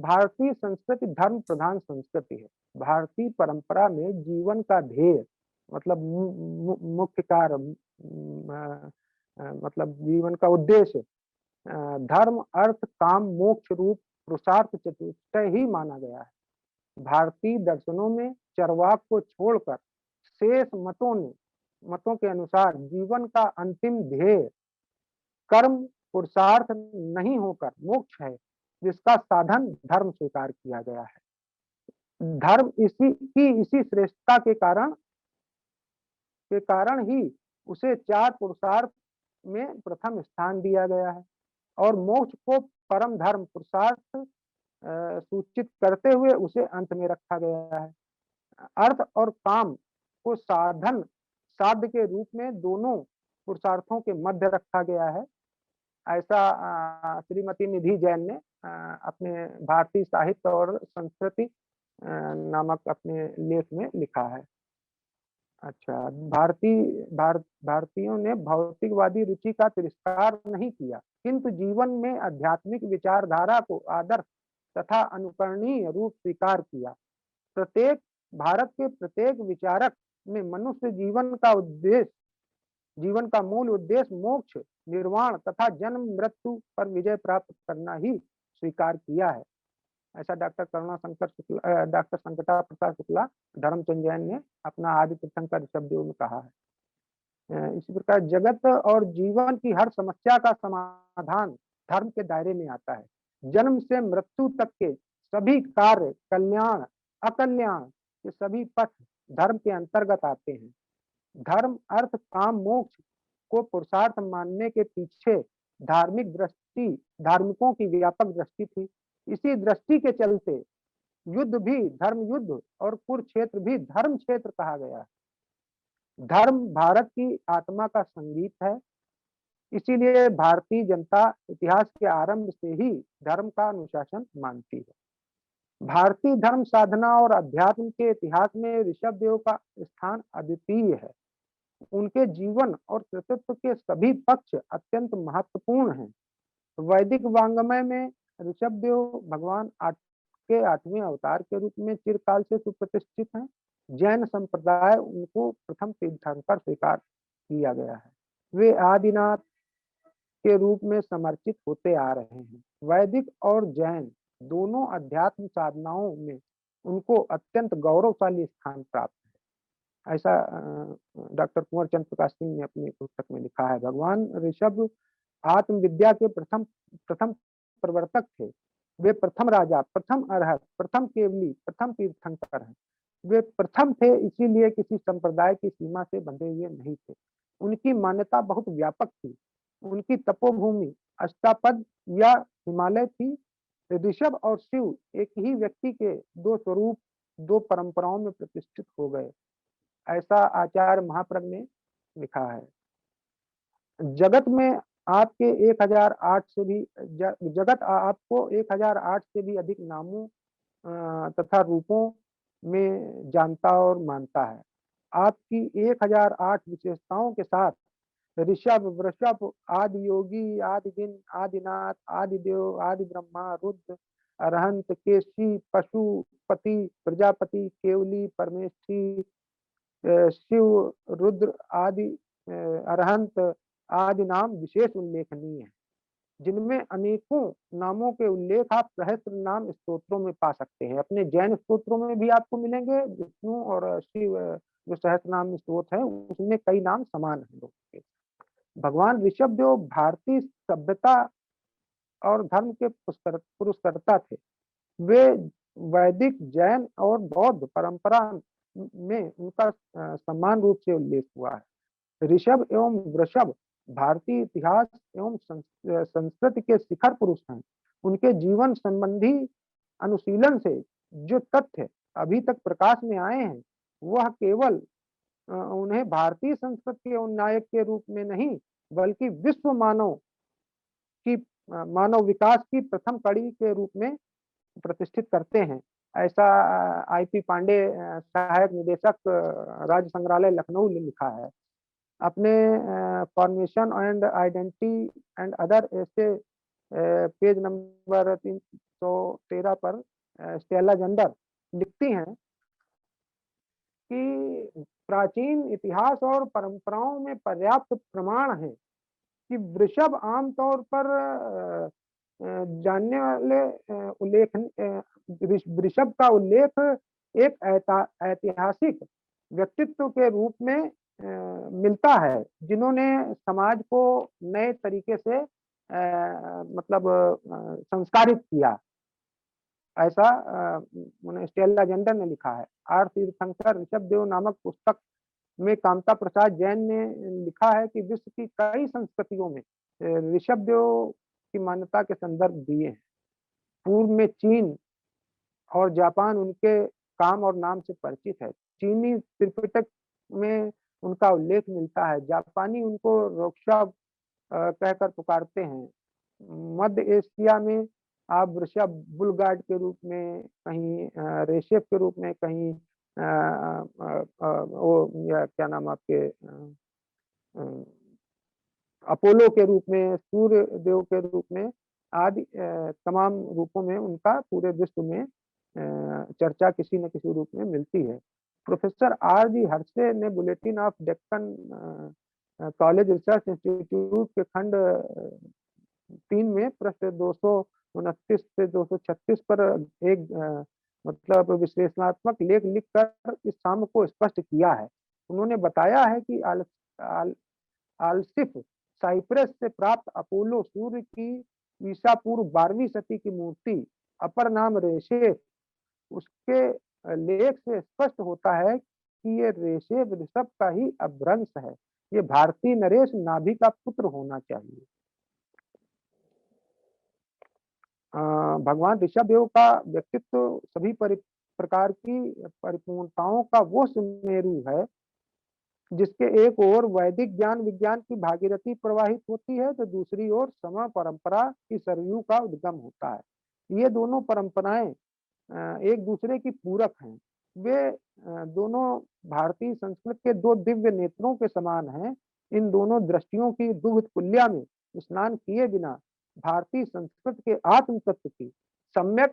भारतीय संस्कृति धर्म प्रधान संस्कृति है। भारतीय परंपरा में जीवन का ध्येय मतलब मुख्य कार्य मतलब जीवन का उद्देश्य धर्म, अर्थ, काम, मोक्ष रूप पुरुषार्थ चतुष्टय ही माना गया है। भारतीय दर्शनों में चरवाक को छोड़कर शेष मतों के अनुसार जीवन का अंतिम ध्येय कर्म पुरुषार्थ नहीं होकर मोक्ष है, जिसका साधन धर्म स्वीकार किया गया है। धर्म इसी श्रेष्ठता के कारण ही उसे 4 पुरुषार्थ में प्रथम स्थान दिया गया है और मोक्ष को परम धर्म पुरुषार्थ सूचित करते हुए उसे अंत में रखा गया है। अर्थ और काम को साध्य के रूप में दोनों पुरुषार्थों के मध्य रखा गया है। ऐसा श्रीमती निधि जैन ने अपने भारतीय साहित्य और संस्कृति नामक अपने लेख में लिखा है। अच्छा, भारतीयों ने भौतिकवादी रुचि का तिरस्कार नहीं किया, किंतु जीवन में आध्यात्मिक विचारधारा को आदर्श तथा अनुकरणीय रूप स्वीकार किया। भारत के प्रत्येक विचारक में मनुष्य जीवन का मूल उद्देश्य मोक्ष, निर्वाण तथा जन्म मृत्यु पर विजय प्राप्त करना ही स्वीकार किया है। ऐसा डॉक्टर संकटा प्रसाद शुक्ला धर्मचंद जैन ने अपना आदि तीर्थंकर ऋषभदेव में कहा है। इसी प्रकार जगत और जीवन की हर समस्या का समाधान धर्म के दायरे में आता है। जन्म से मृत्यु तक के सभी कार्य, कल्याण अकल्याण के सभी पथ धर्म के अंतर्गत आते हैं। धर्म, अर्थ, काम, मोक्ष को पुरुषार्थ मानने के पीछे धार्मिकों की व्यापक दृष्टि थी। इसी दृष्टि के चलते युद्ध भी धर्म युद्ध और कुरुक्षेत्र भी धर्म क्षेत्र कहा गया। धर्म भारत की आत्मा का संगीत है। इसीलिए भारतीय जनता इतिहास के आरंभ से ही धर्म का अनुशासन मानती है। भारतीय धर्म साधना और अध्यात्म के इतिहास में ऋषभदेव का स्थान अद्वितीय है। उनके जीवन और कृतित्व के सभी पक्ष अत्यंत महत्वपूर्ण हैं। वैदिक वांग्मय में ऋषभदेव भगवान के 8वें अवतार के रूप में चिरकाल से सुप्रतिष्ठित हैं। जैन संप्रदाय उनको प्रथम तीर्थंकर स्वीकार किया गया है। वे आदिनाथ के रूप में समर्चित होते आ रहे हैं। वैदिक और जैन दोनों अध्यात्म साधनाओं में उनको अत्यंत गौरवशाली स्थान प्राप्त है। ऐसा डॉक्टर कुंवर चंद्र प्रकाश सिंह ने अपनी पुस्तक में लिखा है। भगवान ऋषभ आत्मविद्या के प्रथम प्रवर्तक थे। वे प्रथम राजा, प्रथम अरहत, प्रथम केवली, प्रथम तीर्थंकर हैं। वे प्रथम थे, इसीलिए किसी संप्रदाय की सीमा से बंधे हुए नहीं थे। उनकी मान्यता बहुत व्यापक थी। उनकी तपोभूमि अष्टापद या हिमालय थी। ऋषभ और शिव एक ही व्यक्ति के 2 स्वरूप, 2 परंपराओं में प्रतिष्ठित हो गए। ऐसा आचार्य महाप्रज्ञ ने लिखा है। जगत में आपके 1008 से भी जगत आपको 1008 से भी अधिक नामों तथा रूपों में जानता और मानता है। आपकी 1008 विशेषताओं के साथ ऋषभ, वृषभ, आदि योगी, आदि दिन, आदिनाथ, आदि देव, आदि ब्रह्मा, रुद्र, अरहंत, केशी, पशुपति, प्रजापति, केवली, परमेष्ठी, शिव, रुद्र आदि अरहंत आदि नाम विशेष उल्लेखनीय है, जिनमें अनेकों नामों के उल्लेख आप सहस्त्र नाम स्तोत्रों में पा सकते हैं। अपने जैन स्तोत्रों में भी आपको मिलेंगे। विष्णु और शिव जो सहस्त्र नाम स्तोत्र है उसमें कई नाम समान है। भगवान ऋषभदेव भारतीय सभ्यता और धर्म के पुरस्कर्ता थे। वे वैदिक, जैन और बौद्ध परंपरा में उनका समान रूप से उल्लेख हुआ है। ऋषभ एवं वृषभ भारतीय इतिहास एवं संस्कृति के शिखर पुरुष हैं। उनके जीवन संबंधी अनुशीलन से जो तथ्य अभी तक प्रकाश में आए हैं वह केवल उन्हें भारतीय संस्कृति के नायक के रूप में नहीं बल्कि विश्व मानव विकास की प्रथम कड़ी के रूप में प्रतिष्ठित करते हैं। ऐसा आईपी पांडे सहायक निदेशक राज्य संग्रहालय लखनऊ ने लिखा है। अपने formation and identity and other ऐसे पेज नंबर 113 पर स्टेला जेंडर लिखती हैं कि प्राचीन इतिहास और परंपराओं में पर्याप्त प्रमाण है कि वृषभ आमतौर पर जानने वाले वृषभ का उल्लेख एक ऐतिहासिक व्यक्तित्व के रूप में मिलता है, जिन्होंने समाज को नए तरीके से मतलब संस्कारित किया। ऐसा स्टेला जेंडर ने लिखा है। आर तीर्थंकर ऋषभदेव नामक पुस्तक में कामता प्रसाद जैन ने लिखा है कि विश्व की कई संस्कृतियों में ऋषभदेव की मान्यता के संदर्भ दिए हैं। पूर्व में चीन और जापान उनके काम और नाम से परिचित है। चीनी त्रिपिटक में उनका उल्लेख मिलता है। जापानी उनको रोक्षा कहकर पुकारते हैं। मध्य एशिया में आप वृषभ बुलगार्ड के रूप में, कहीं रेशेफ के रूप में, कहीं वो या क्या नाम आपके अपोलो के रूप में, सूर्य देव के रूप में आदि तमाम रूपों में उनका पूरे विश्व में चर्चा किसी न किसी रूप में मिलती है। प्रोफेसर आर जी हर्षे ने bulletin of Deccan college research institute के खंड 3 में पृष्ठ 229 से 236 पर एक मतलब विश्लेषणात्मक लेख लिखकर इस साम्य को स्पष्ट किया है। उन्होंने बताया है कि आलसिफ साइप्रस से प्राप्त अपोलो सूर्य की ईसा पूर्व 12वीं सदी की मूर्ति, अपर नाम रेशेफ, उसके लेख से स्पष्ट होता है कि ये रेशेफ ऋषभ का ही अपभ्रंश है। ये भारतीय नरेश नाभि का पुत्र होना चाहिए। भगवान ऋषभदेव का व्यक्तित्व सभी प्रकार की परिपूर्णताओं का वो सुमेरु है, जिसके एक ओर वैदिक ज्ञान विज्ञान की भागीरथी प्रवाहित होती है, तो दूसरी ओर समय परंपरा की सरयू का उद्गम होता है। ये दोनों परंपराएं एक दूसरे की पूरक हैं। वे दोनों भारतीय संस्कृत के दो दिव्य नेत्रों के समान हैं। इन दोनों दृष्टियों की दुग्ध कुल्या में स्नान किए बिना भारतीय संस्कृत के आत्म तत्व की सम्यक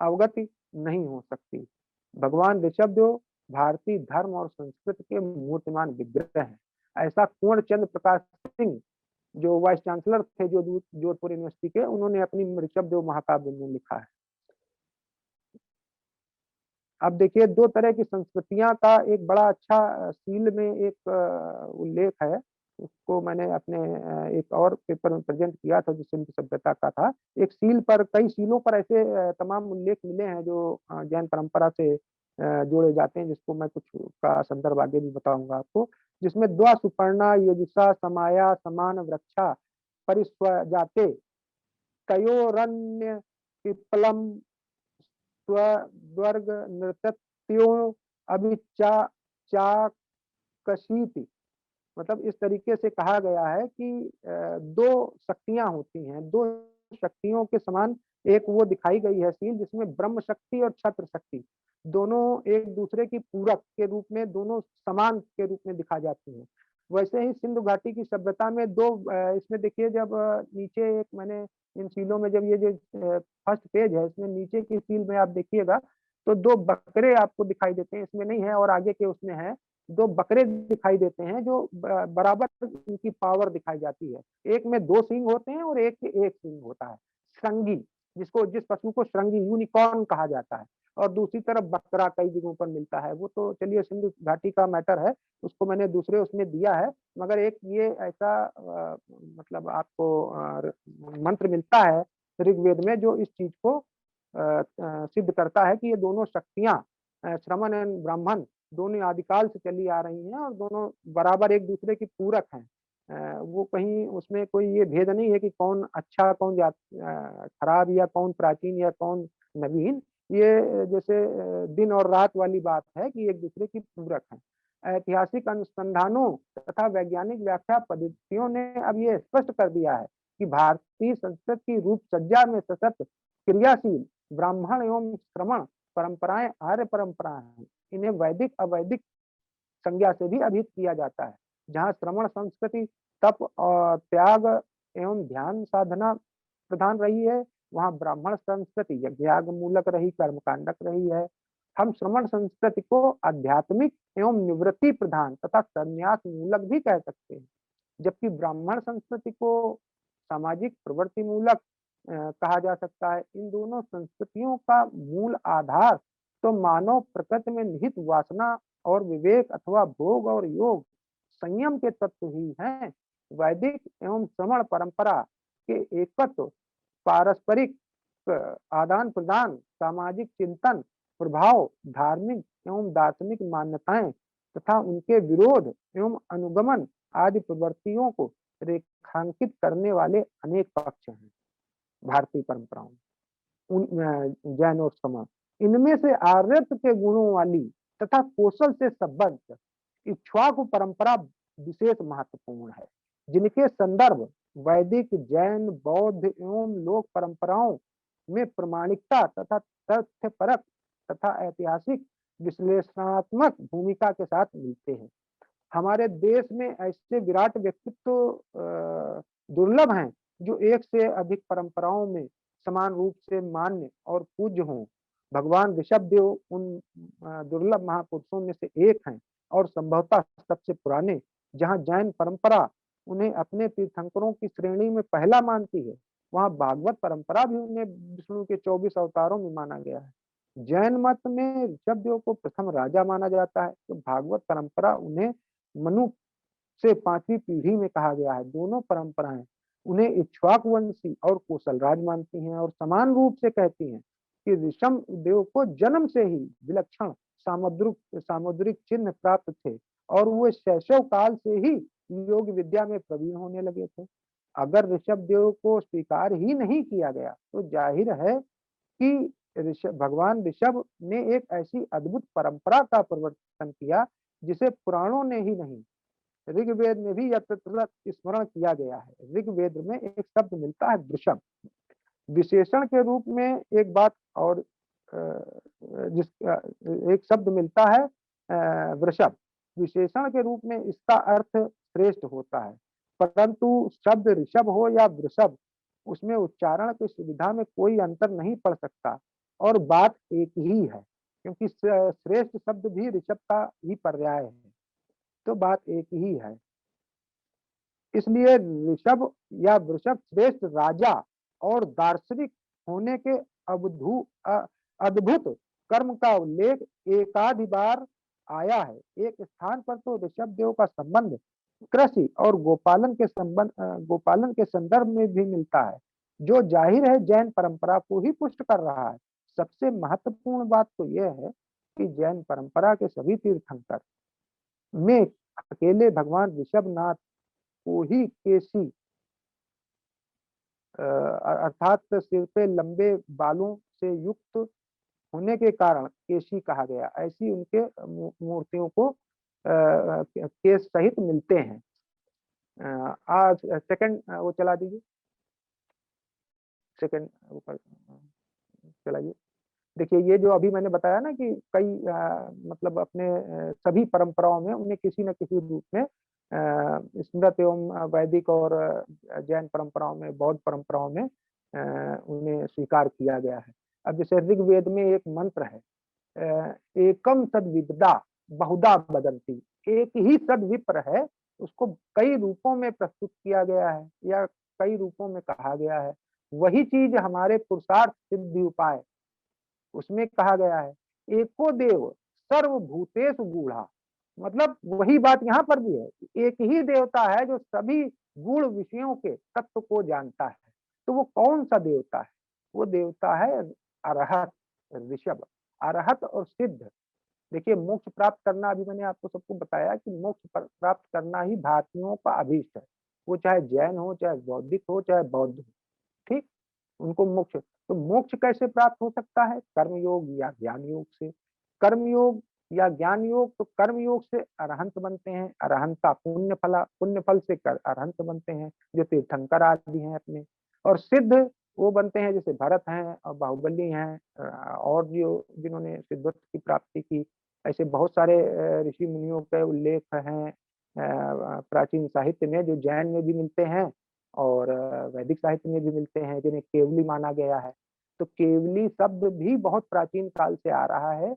अवगति नहीं हो सकती। भगवान ऋषभदेव भारतीय धर्म और संस्कृति के मूर्तिमान विग्रह हैं। ऐसा कुंवर चंद्र प्रकाश सिंह, जो वाइस चांसलर थे जो जोधपुर यूनिवर्सिटी के, उन्होंने अपनी ऋषभदेव महाकाव्य में लिखा है। अब देखिए, दो तरह की संस्कृतियां का एक बड़ा अच्छा सील में एक उल्लेख है। उसको मैंने अपने एक और पेपर में प्रेजेंट किया था जो सिंधु सभ्यता का था। एक सील पर, कई सीलों पर ऐसे तमाम उल्लेख मिले हैं जो जैन परंपरा से जोड़े जाते हैं, जिसको मैं कुछ का संदर्भ आगे भी बताऊंगा आपको। जिसमें द्वा सुपर्णा यजुषा समाया समान वृक्षा परिस्वजाते तयोरन्य पिप्पलम स्वर्ग नृत्यो अभिचा चाकशीति। मतलब इस तरीके से कहा गया है कि दो शक्तियां होती हैं, दो शक्तियों के समान एक वो दिखाई गई है सील, जिसमें ब्रह्म शक्ति और क्षत्र शक्ति दोनों एक दूसरे की पूरक के रूप में, दोनों समान के रूप में दिखा जाती हैं। वैसे ही सिंधु घाटी की सभ्यता में दो, इसमें देखिए जब नीचे एक मैंने इन सीलों में, जब ये जो फर्स्ट पेज है, इसमें नीचे की सील में आप देखिएगा तो दो बकरे आपको दिखाई देते हैं। इसमें नहीं है और आगे के उसमें है। दो बकरे दिखाई देते हैं जो बराबर उनकी पावर दिखाई जाती है। एक में दो सींग होते हैं और एक के एक सींग होता है। श्रृंगी, जिस पशु को श्रृंगी यूनिकॉर्न कहा जाता है। और दूसरी तरफ बकरा कई जगहों पर मिलता है। वो तो चलिए सिंधु घाटी का मैटर है, उसको मैंने दूसरे उसमें दिया है। मगर एक ये ऐसा मतलब आपको मंत्र मिलता है ऋग्वेद में जो इस चीज को सिद्ध करता है कि ये दोनों शक्तियां, श्रमण एंड ब्राह्मण, दोनों आदिकाल से चली आ रही हैं और दोनों बराबर एक दूसरे की पूरक हैं। वो कहीं उसमें कोई ये भेद नहीं है कि कौन अच्छा कौन खराब, या कौन प्राचीन या कौन नवीन। ये जैसे दिन और रात वाली बात है कि एक दूसरे की पूरक है। ऐतिहासिक अनुसंधानों तथा वैज्ञानिक व्याख्या पद्धतियों ने अब ये स्पष्ट कर दिया है कि भारतीय संस्कृत की रूप सज्जा में सशक्त क्रियाशील ब्राह्मण एवं श्रमण परंपराएं आर्य परंपराएं हैं। इन्हें वैदिक अवैदिक संज्ञा से भी अभिहित किया जाता है। जहाँ श्रमण संस्कृति तप और त्याग एवं ध्यान साधना प्रधान रही है, वहाँ ब्राह्मण संस्कृति यज्ञयाग मूलक रही, कर्मकांडक रही है। हम श्रमण संस्कृति को आध्यात्मिक एवं निवृत्ति प्रधान तथा संन्यास मूलक भी कह सकते हैं, जबकि ब्राह्मण संस्कृति को सामाजिक प्रवृत्ति मूलक कहा जा सकता है। इन दोनों संस्कृतियों का मूल आधार तो मानव प्रकृति में निहित वासना और विवेक अथवा भोग और योग संयम के तत्व ही हैं। वैदिक एवं श्रमण परंपरा के एकत्व, पारस्परिक आदान प्रदान, सामाजिक चिंतन, प्रभाव, धार्मिक एवं दार्शनिक मान्यताएं तथा उनके विरोध एवं अनुगमन आदि प्रवृत्तियों को रेखांकित करने वाले अनेक पक्ष हैं भारतीय परंपराओं जैन और श्रमण। इनमें से आर्यत्व के गुणों वाली तथा कौशल से संबद्ध इक्ष्वाकु परंपरा विशेष महत्वपूर्ण है, जिनके संदर्भ वैदिक, जैन, बौद्ध एवं लोक परंपराओं में प्रामाणिकता तथा तथ्यपरक तथा ऐतिहासिक विश्लेषणात्मक भूमिका के साथ मिलते हैं। हमारे देश में ऐसे विराट व्यक्तित्व दुर्लभ हैं जो एक से अधिक परंपराओं में समान रूप से मान्य और पूज्य हों। भगवान ऋषभ देव उन दुर्लभ महापुरुषों में से एक हैं और संभवतः सबसे पुराने। जहां जैन परंपरा उन्हें अपने तीर्थंकरों की श्रेणी में पहला मानती है, वहां भागवत परंपरा भी उन्हें विष्णु के 24 अवतारों में माना गया है। जैन मत में ऋषभ देव को प्रथम राजा माना जाता है, तो भागवत परंपरा उन्हें मनु से 5वीं पीढ़ी में कहा गया है। दोनों परंपराएं उन्हें इक्ष्वाकु वंशी और कौशल राज मानती हैं और समान रूप से कहती हैं कि ऋषभ देव को जन्म से ही विलक्षण सामुद्रिक चिन्ह प्राप्त थे और वो शैशव काल से ही योग विद्या में प्रवीण होने लगे थे। अगर ऋषभ देव को स्वीकार ही नहीं किया गया तो जाहिर है कि भगवान ऋषभ ने एक ऐसी अद्भुत परंपरा का प्रवर्तन किया जिसे पुराणों ने ही नहीं, ऋग्वेद में भी यथावत स्मरण किया गया है। ऋग्वेद में एक शब्द मिलता है वृषभ, विशेषण के रूप में एक बात और एक शब्द मिलता है वृषभ, विशेषण के रूप में इसका अर्थ श्रेष्ठ होता है, परंतु शब्द ऋषभ हो या वृषभ उसमें उच्चारण की सुविधा में कोई अंतर नहीं पड़ सकता और बात एक ही है, क्योंकि श्रेष्ठ शब्द भी ऋषभ का ही पर्याय है, तो बात एक ही है। इसलिए ऋषभ या वृषभ श्रेष्ठ राजा और दार्शनिक होने के अद्भुत कर्म का उल्लेख एकाध बार आया है। एक स्थान पर तो ऋषभ देव का संबंध कृषि और गोपालन के संदर्भ में भी मिलता है, जो जाहिर है जैन परंपरा को ही पुष्ट कर रहा है। सबसे महत्वपूर्ण बात तो यह है कि जैन परंपरा के सभी तीर्थंकर में अकेले भगवान ऋषभनाथ को ही केसी अर्थात सिर पे लंबे बालों से युक्त होने के कारण केशी कहा गया। ऐसी उनके मूर्तियों को केस सहित मिलते हैं। आज सेकंड वो चला दीजिए, सेकंड ऊपर चलाइए। देखिए ये जो अभी मैंने बताया ना कि कई मतलब अपने सभी परंपराओं में उन्हें किसी न किसी रूप में स्मृत एवं वैदिक और जैन परंपराओं में, बौद्ध परंपराओं में उन्हें स्वीकार किया गया है। अब जैसे ऋग्वेद में एक मंत्र है, एकम सद्विपदा बहुधा बदंती, एक ही सद्विप्र है, उसको कई रूपों में प्रस्तुत किया गया है या कई रूपों में कहा गया है। वही चीज हमारे पुरुषार्थ सिद्धि उपाय उसमें कहा गया है, एको देव सर्वभूतेषु गूढ़ा, मतलब वही बात यहाँ पर भी है, एक ही देवता है जो सभी गूढ़ विषयों के तत्व को जानता है। तो वो कौन सा देवता है? वो देवता है अरहत ऋषभ, अरहत और सिद्ध। देखिए मोक्ष प्राप्त करना, अभी मैंने आपको सबको बताया कि मोक्ष प्राप्त करना ही भारतीयों का अभीष्ट है, वो चाहे जैन हो, चाहे बौद्धिक हो, चाहे बौद्ध हो, ठीक, उनको मोक्ष। तो मोक्ष कैसे प्राप्त हो सकता है? कर्म योग या ज्ञान योग से। कर्म योग या ज्ञान योग, तो कर्म योग से अरहंत बनते हैं, अरहंता पुण्य फल से अरहंत बनते हैं जो तीर्थंकर आदि हैं अपने, और सिद्ध वो बनते हैं जैसे भरत हैं और बाहुबली हैं और जो जिन्होंने सिद्धत्व की प्राप्ति की। ऐसे बहुत सारे ऋषि मुनियों के उल्लेख हैं प्राचीन साहित्य में, जो जैन में भी मिलते हैं और वैदिक साहित्य में भी मिलते हैं, जिन्हें केवली माना गया है। तो केवली शब्द भी बहुत प्राचीन काल से आ रहा है,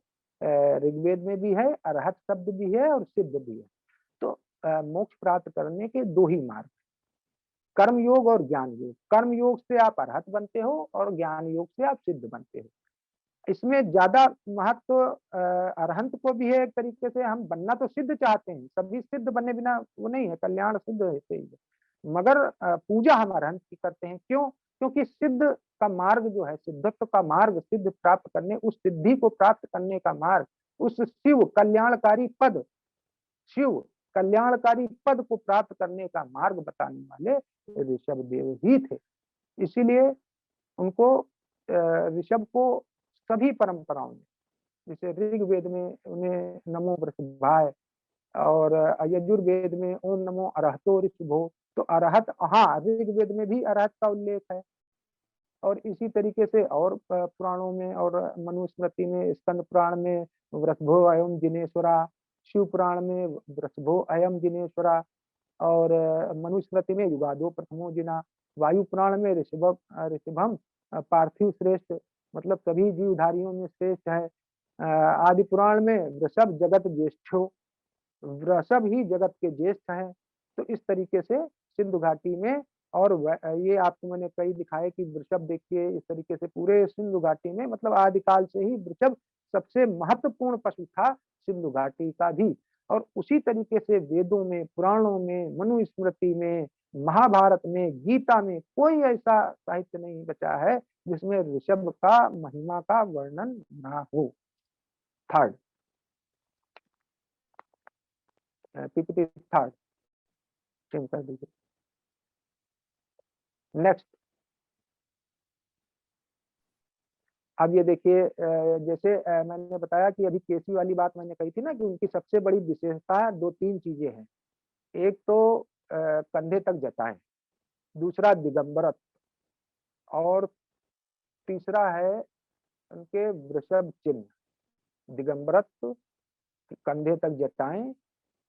ऋग्वेद में भी है, अरहत शब्द भी है और सिद्ध भी है। तो मोक्ष प्राप्त करने के दो ही मार्ग, कर्म योग और ज्ञान योग। कर्म योग से आप अरहत बनते हो और ज्ञान योग से आप सिद्ध बनते हो। इसमें ज्यादा महत्व अरहंत को भी है। एक तरीके से हम बनना तो सिद्ध चाहते हैं, सभी सिद्ध बने बिना वो नहीं है, कल्याण सिद्ध ऐसे ही है। मगर पूजा हम अरहंत की करते हैं, क्यों? क्योंकि सिद्ध का मार्ग जो है, सिद्धत्व का मार्ग, सिद्ध प्राप्त करने, उस सिद्धि को प्राप्त करने का मार्ग, उस शिव कल्याणकारी पद, शिव कल्याणकारी पद को प्राप्त करने का मार्ग बताने वाले ऋषभ देव ही थे। इसीलिए उनको ऋषभ को सभी परंपराओं में, जैसे ऋग्वेद में उन्हें नमो वृषभाय और यजुर्वेद में ओम नमो अरहतो ऋषभो। तो अरहत, हाँ, ऋग्वेद में भी अरहत का उल्लेख है। और इसी तरीके से और पुराणों में और मनुस्मृति में, स्कंद पुराण में वृषभो अयम जिनेश्वरा, शिव पुराण में वृषभो अयम जिनेश्वरा, और मनुस्मृति में युगादो प्रथमो जिना, वायु पुराण में ऋषभम पार्थिव श्रेष्ठ, मतलब सभी जीवधारियों में श्रेष्ठ है। आदि पुराण में वृषभ जगत ज्येष्ठो, वृषभ ही जगत के ज्येष्ठ हैं। तो इस तरीके से सिंधु घाटी में, और ये आपको मैंने कई दिखाए कि वृषभ देखिए इस तरीके से पूरे सिंधु घाटी में, मतलब आदिकाल से ही वृषभ सबसे महत्वपूर्ण पशु था सिंधु घाटी का भी। और उसी तरीके से वेदों में, पुराणों में, मनुस्मृति में, महाभारत में, गीता में कोई ऐसा साहित्य नहीं बचा है जिसमें ऋषभ का महिमा का वर्णन ना हो। थर्ड, पीपीटी थर्ड चेंज कर दीजिए। नेक्स्ट, अब ये देखिए, जैसे मैंने बताया कि अभी केसी वाली बात मैंने कही थी ना, कि उनकी सबसे बड़ी विशेषता दो तीन चीजें हैं। एक तो कंधे तक जटाएं, दूसरा दिगंबरत्व, और तीसरा है उनके वृषभ चिन्ह। दिगंबरत्व, कंधे तक जटाएं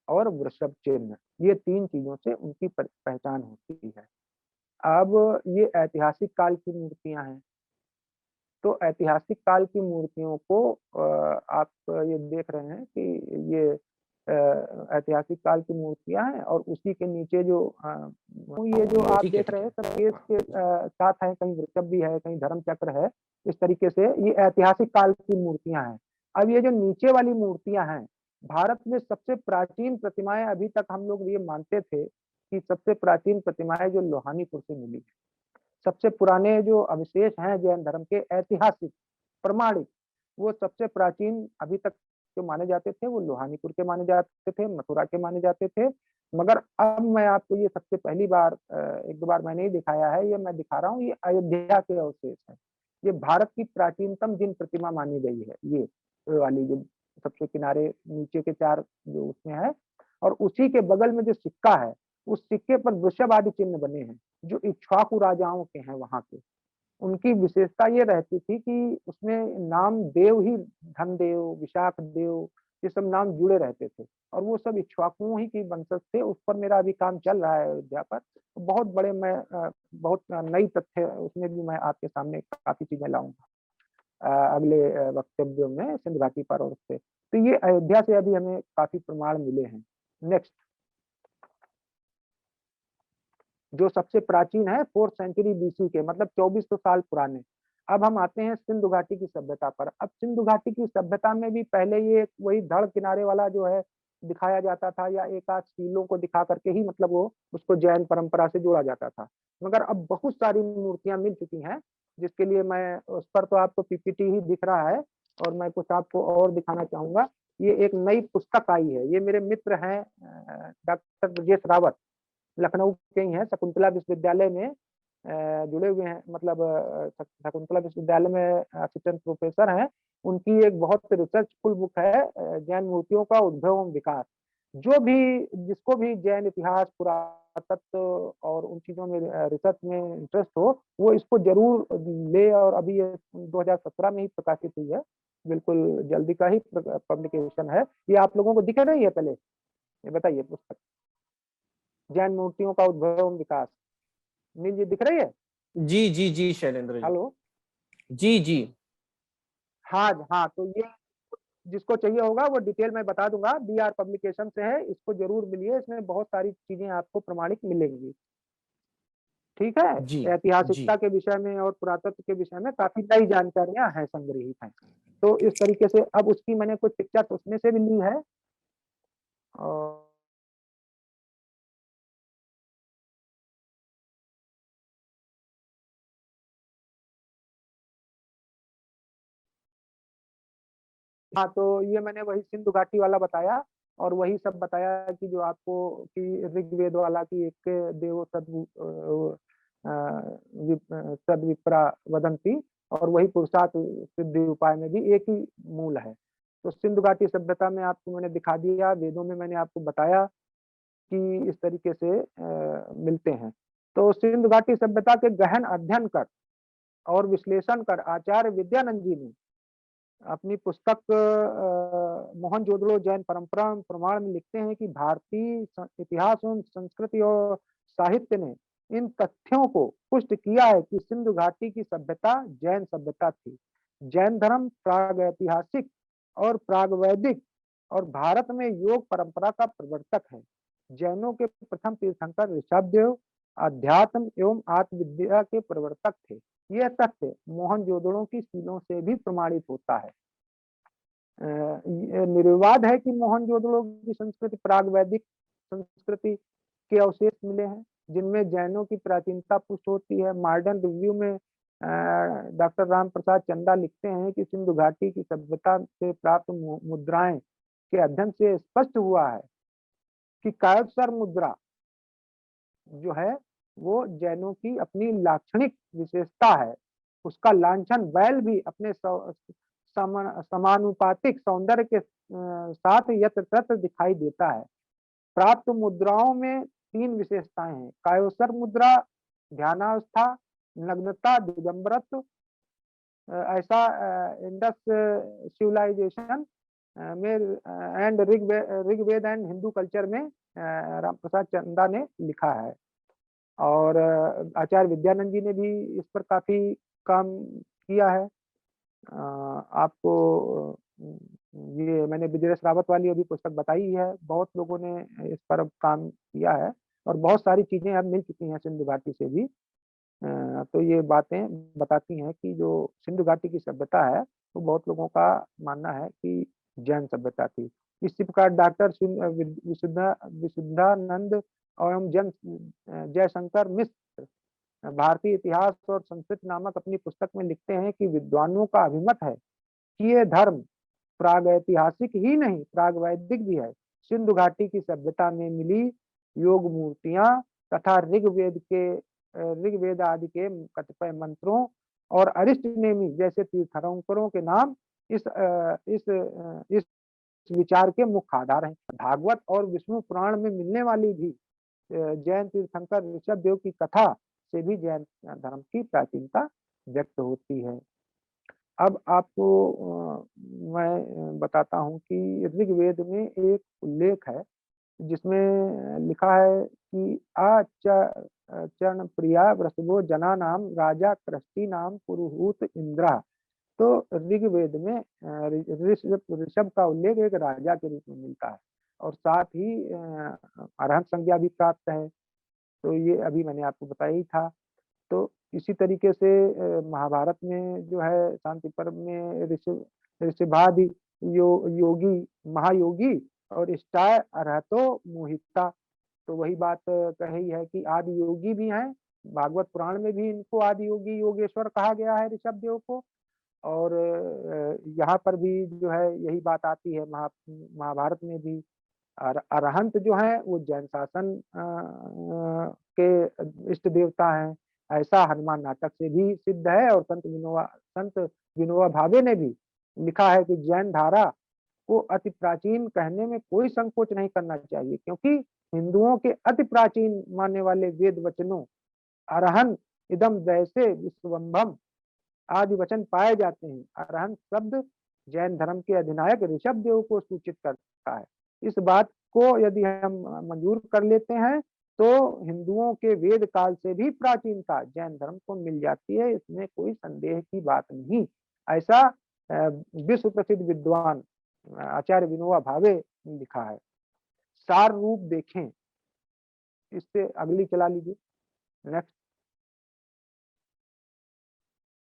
और वृषभ चिन्ह, ये तीन चीजों से उनकी पहचान होती है। अब ये ऐतिहासिक काल की मूर्तियां हैं, तो ऐतिहासिक काल की मूर्तियों को आप ये देख रहे हैं कि ये ऐतिहासिक काल की मूर्तियां हैं, और उसी के नीचे जो ये जो आप ठीक है, देख रहे हैं सब केस के साथ है, कहीं वृषभ भी है, कहीं धर्म चक्र है। इस तरीके से ये ऐतिहासिक काल की मूर्तियां हैं। अब ये जो नीचे वाली मूर्तियां हैं, भारत में सबसे प्राचीन प्रतिमाएं, अभी तक हम लोग ये मानते थे कि सबसे प्राचीन प्रतिमाएं जो लोहानीपुर से मिली, सबसे पुराने जो अवशेष हैं जैन धर्म के, ऐतिहासिक प्रमाणिक, वो सबसे प्राचीन अभी तक जो माने जाते थे वो लोहानीपुर के माने जाते थे, मथुरा के माने जाते थे। मगर अब मैं आपको ये सबसे पहली बार, एक दो बार मैंने ही दिखाया है, ये मैं दिखा रहा हूँ, ये अयोध्या के अवशेष है। ये भारत की प्राचीनतम जिन प्रतिमा मानी गई है, ये वाली जो सबसे किनारे नीचे के चार जो उसमें है, और उसी के बगल में जो सिक्का है, उस सिक्के पर वृषभ आदि चिन्ह बने हैं जो इक्ष्वाकु राजाओं के हैं वहां के। उनकी विशेषता ये रहती थी कि उसमें नाम देव ही, धनदेव, विशाख देव, ये सब नाम जुड़े रहते थे, और वो सब इक्ष्वाकुओं ही की वंशज थे। उस पर मेरा अभी काम चल रहा है अयोध्या पर, बहुत बड़े मैं बहुत नई तथ्य उसमें भी मैं आपके सामने काफी चीजें लाऊंगा अगले वक्तव्यों में सिंध घाटी पर और उससे। तो ये अयोध्या से अभी हमें काफी प्रमाण मिले हैं। नेक्स्ट, जो सबसे प्राचीन है 4th सेंचुरी बीसी के, मतलब 2400 साल पुराने। अब हम आते हैं सिंधु घाटी की सभ्यता पर। अब सिंधु घाटी की सभ्यता में भी पहले ये वही धड़ किनारे वाला जो है दिखाया जाता था, या एक आध शीलों को दिखा करके ही, मतलब वो उसको जैन परंपरा से जोड़ा जाता था। मगर अब बहुत सारी मूर्तियां मिल चुकी हैं, जिसके लिए मैं उस पर तो आपको पीपीटी ही दिख रहा है, और मैं कुछ आपको और दिखाना चाहूंगा। ये एक नई पुस्तक आई है, ये मेरे मित्र हैं डॉक्टर ब्रजेश रावत, लखनऊ के ही हैं, शकुंतला विश्वविद्यालय में जुड़े हुए हैं, मतलब शकुंतला विश्वविद्यालय में असिस्टेंट प्रोफेसर हैं। उनकी एक बहुत रिसर्च फुल बुक है, जैन मूर्तियों का उद्भव एवं विकास। जो भी, जिसको भी जैन इतिहास, पुरातत्व और उन चीजों में रिसर्च में इंटरेस्ट हो, वो इसको जरूर ले। और अभी ये 2017 में ही प्रकाशित हुई है, बिल्कुल जल्दी का ही पब्लिकेशन है। ये आप लोगों को दिख रही है? पहले ये बताइए, पुस्तक जैन मूर्तियों का उद्भव एवं विकास। नील जी दिख रही है? जी जी जी शैलेंद्र जी। हेलो। जी जी। हाँ हाँ, तो ये जिसको चाहिए होगा वो डिटेल में बता दूंगा, BR पब्लिकेशन से है, इसको जरूर मिलिए, इसमें बहुत सारी चीजें आपको प्रमाणिक मिलेंगी। ठीक है। जी जी। ऐतिहासिकता के विषय में और पुरातत्व के विषय में काफी नई जानकारियां हैं, संग्रहित हैं। तो इस तरीके से अब उसकी मैंने कुछ पिक्चर्स उसमें से भी ली है। और हाँ, तो ये मैंने वही सिंधु घाटी वाला बताया, और वही सब बताया कि जो आपको कि ऋग्वेद वाला की एक देव तद विप्रा वदंती, और वही पुरुषार्थ सिद्धि उपाय में भी एक ही मूल है। तो सिंधु घाटी सभ्यता में आपको मैंने दिखा दिया, वेदों में मैंने आपको बताया कि इस तरीके से मिलते हैं। तो सिंधु घाटी सभ्यता के गहन अध्ययन कर और विश्लेषण कर आचार्य विद्यानंद जी ने अपनी पुस्तक मोहनजोदड़ो जैन परंपरा प्रमाण में लिखते हैं कि भारतीय इतिहास एवं संस्कृति और साहित्य ने इन तथ्यों को पुष्ट किया है कि सिंधु घाटी की सभ्यता जैन सभ्यता थी। जैन धर्म प्राग ऐतिहासिक और प्राग वैदिक और भारत में योग परंपरा का प्रवर्तक है। जैनों के प्रथम तीर्थंकर ऋषभदेव अध्यात्म एवं आत्मविद्या के प्रवर्तक थे। यह तथ्य मोहनजोदड़ो की सीलों से भी प्रमाणित होता है। निर्विवाद है कि मोहनजोदड़ो की संस्कृति प्राग वैदिक संस्कृति के अवशेष मिले हैं, जिनमें जैनों की प्राचीनता पुष्ट होती है। मॉडर्न रिव्यू में डॉक्टर राम प्रसाद चंदा लिखते हैं कि सिंधु घाटी की सभ्यता से प्राप्त मुद्राएं के अध्ययन से स्पष्ट हुआ है कि कायस्वर मुद्रा जो है वो जैनों की अपनी लाक्षणिक विशेषता है। उसका लांछन बैल भी अपने समानुपातिक सौंदर्य के साथ यत्र तत्र दिखाई देता है। प्राप्त मुद्राओं में 3 विशेषताएं हैं: कायोसर मुद्रा, ध्यानावस्था, नग्नता, दिगंबरत्व। ऐसा इंडस सिविलाइजेशन में and Rigveda and Hindu culture में राम प्रसाद चंदा ने लिखा है। और आचार्य विद्यानंद जी ने भी इस पर काफी काम किया है। आपको ये मैंने ब्रिजेश रावत वाली अभी पुस्तक बताई है, बहुत लोगों ने इस पर काम किया है, और बहुत सारी चीजें अब मिल चुकी हैं सिंधु घाटी से भी। तो ये बातें बताती हैं कि जो सिंधु घाटी की सभ्यता है वो बहुत लोगों का मानना है कि जैन सभ्यता थी। इसी प्रकार डॉक्टर विशुद्धानंद एवं जयशंकर मिश्र भारतीय इतिहास और संस्कृति नामक अपनी पुस्तक में लिखते हैं कि विद्वानों का अभिमत है कि ये धर्म प्राग ऐतिहासिक ही नहीं प्राग वैदिक भी है। सिंधु घाटी की सभ्यता में मिली योग मूर्तियां तथा ऋग्वेद आदि के कतिपय मंत्रों और अरिष्ट नेमी जैसे तीर्थंकरों के नाम इस विचार के मुख्य आधार हैं। भागवत और विष्णु पुराण में मिलने वाली भी जैन तीर्थंकर ऋषभ देव की कथा से भी जैन धर्म की प्राचीनता व्यक्त होती है। अब आपको मैं बताता हूँ कि ऋग्वेद में एक उल्लेख है जिसमें लिखा है कि चरण प्रिया वृषभो जना नाम राजा कृष्टि नाम पुरुहूत इंद्रा। तो ऋग्वेद में ऋषभ का उल्लेख एक राजा के रूप में मिलता है, और साथ ही अरहंत संज्ञा भी प्राप्त है। तो ये अभी मैंने आपको बताया ही था। तो इसी तरीके से महाभारत में जो है शांति पर्व में ऋषभादि योगी महायोगी और इष्टाय अरहतो मोहिता। तो वही बात कही है कि आदि योगी भी हैं। भागवत पुराण में भी इनको आदि योगी योगेश्वर कहा गया है ऋषभ देव को। और यहाँ पर भी जो है यही बात आती है महाभारत में भी। अरहंत जो है वो जैन शासन के इष्ट देवता हैं, ऐसा हनुमान नाटक से भी सिद्ध है। और संत विनोबा भावे ने भी लिखा है कि जैन धारा को अति प्राचीन कहने में कोई संकोच नहीं करना चाहिए, क्योंकि हिंदुओं के अति प्राचीन मानने वाले वेद वचनों अरहन इदम वैसे विश्वम्भम आदि वचन पाए जाते हैं। अरहंत शब्द जैन धर्म के अधिनायक ऋषभ देव को सूचित करता है। इस बात को यदि हम मंजूर कर लेते हैं तो हिंदुओं के वेद काल से भी प्राचीनता जैन धर्म को मिल जाती है, इसमें कोई संदेह की बात नहीं। ऐसा विश्व प्रसिद्ध विद्वान आचार्य विनोबा भावे ने लिखा है। सार रूप देखें, इससे अगली चला लीजिए, नेक्स्ट।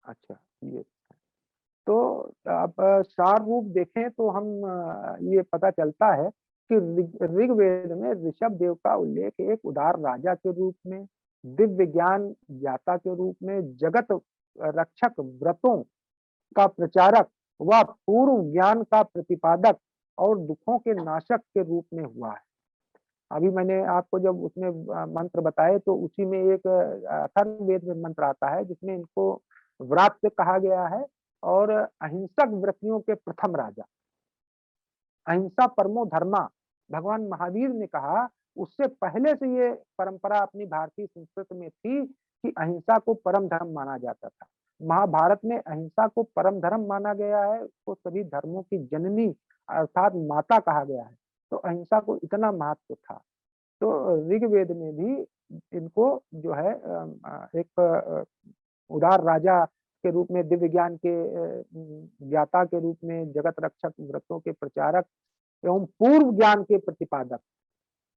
अच्छा, ये तो अब सार रूप देखें तो हम ये पता चलता है कि ऋग्वेद में ऋषभ देव का उल्लेख एक उदार राजा के रूप में, दिव्य ज्ञान ज्ञाता के रूप में, जगत रक्षक व्रतों का प्रचारक व पूर्व ज्ञान का प्रतिपादक और दुखों के नाशक के रूप में हुआ है। अभी मैंने आपको जब उसमें मंत्र बताए तो उसी में एक अथर्ववेद में मंत्र आता है जिसमें इनको व्रात कहा गया है और अहिंसक व्रतियों के प्रथम राजा। अहिंसा परमो धर्मा, भगवान महावीर ने कहा। उससे पहले से ये परंपरा अपनी भारतीय संस्कृति में थी कि अहिंसा को परम धर्म माना जाता था। महाभारत में अहिंसा को परम धर्म माना गया है, उसको सभी धर्मों की जननी अर्थात माता कहा गया है। तो अहिंसा को इतना महत्व था। तो ऋग्वेद में भी इनको जो है एक उदार राजा के रूप में, दिव्य ज्ञान के ज्ञाता के रूप में, जगत रक्षक व्रतों के प्रचारक एवं पूर्व ज्ञान के प्रतिपादक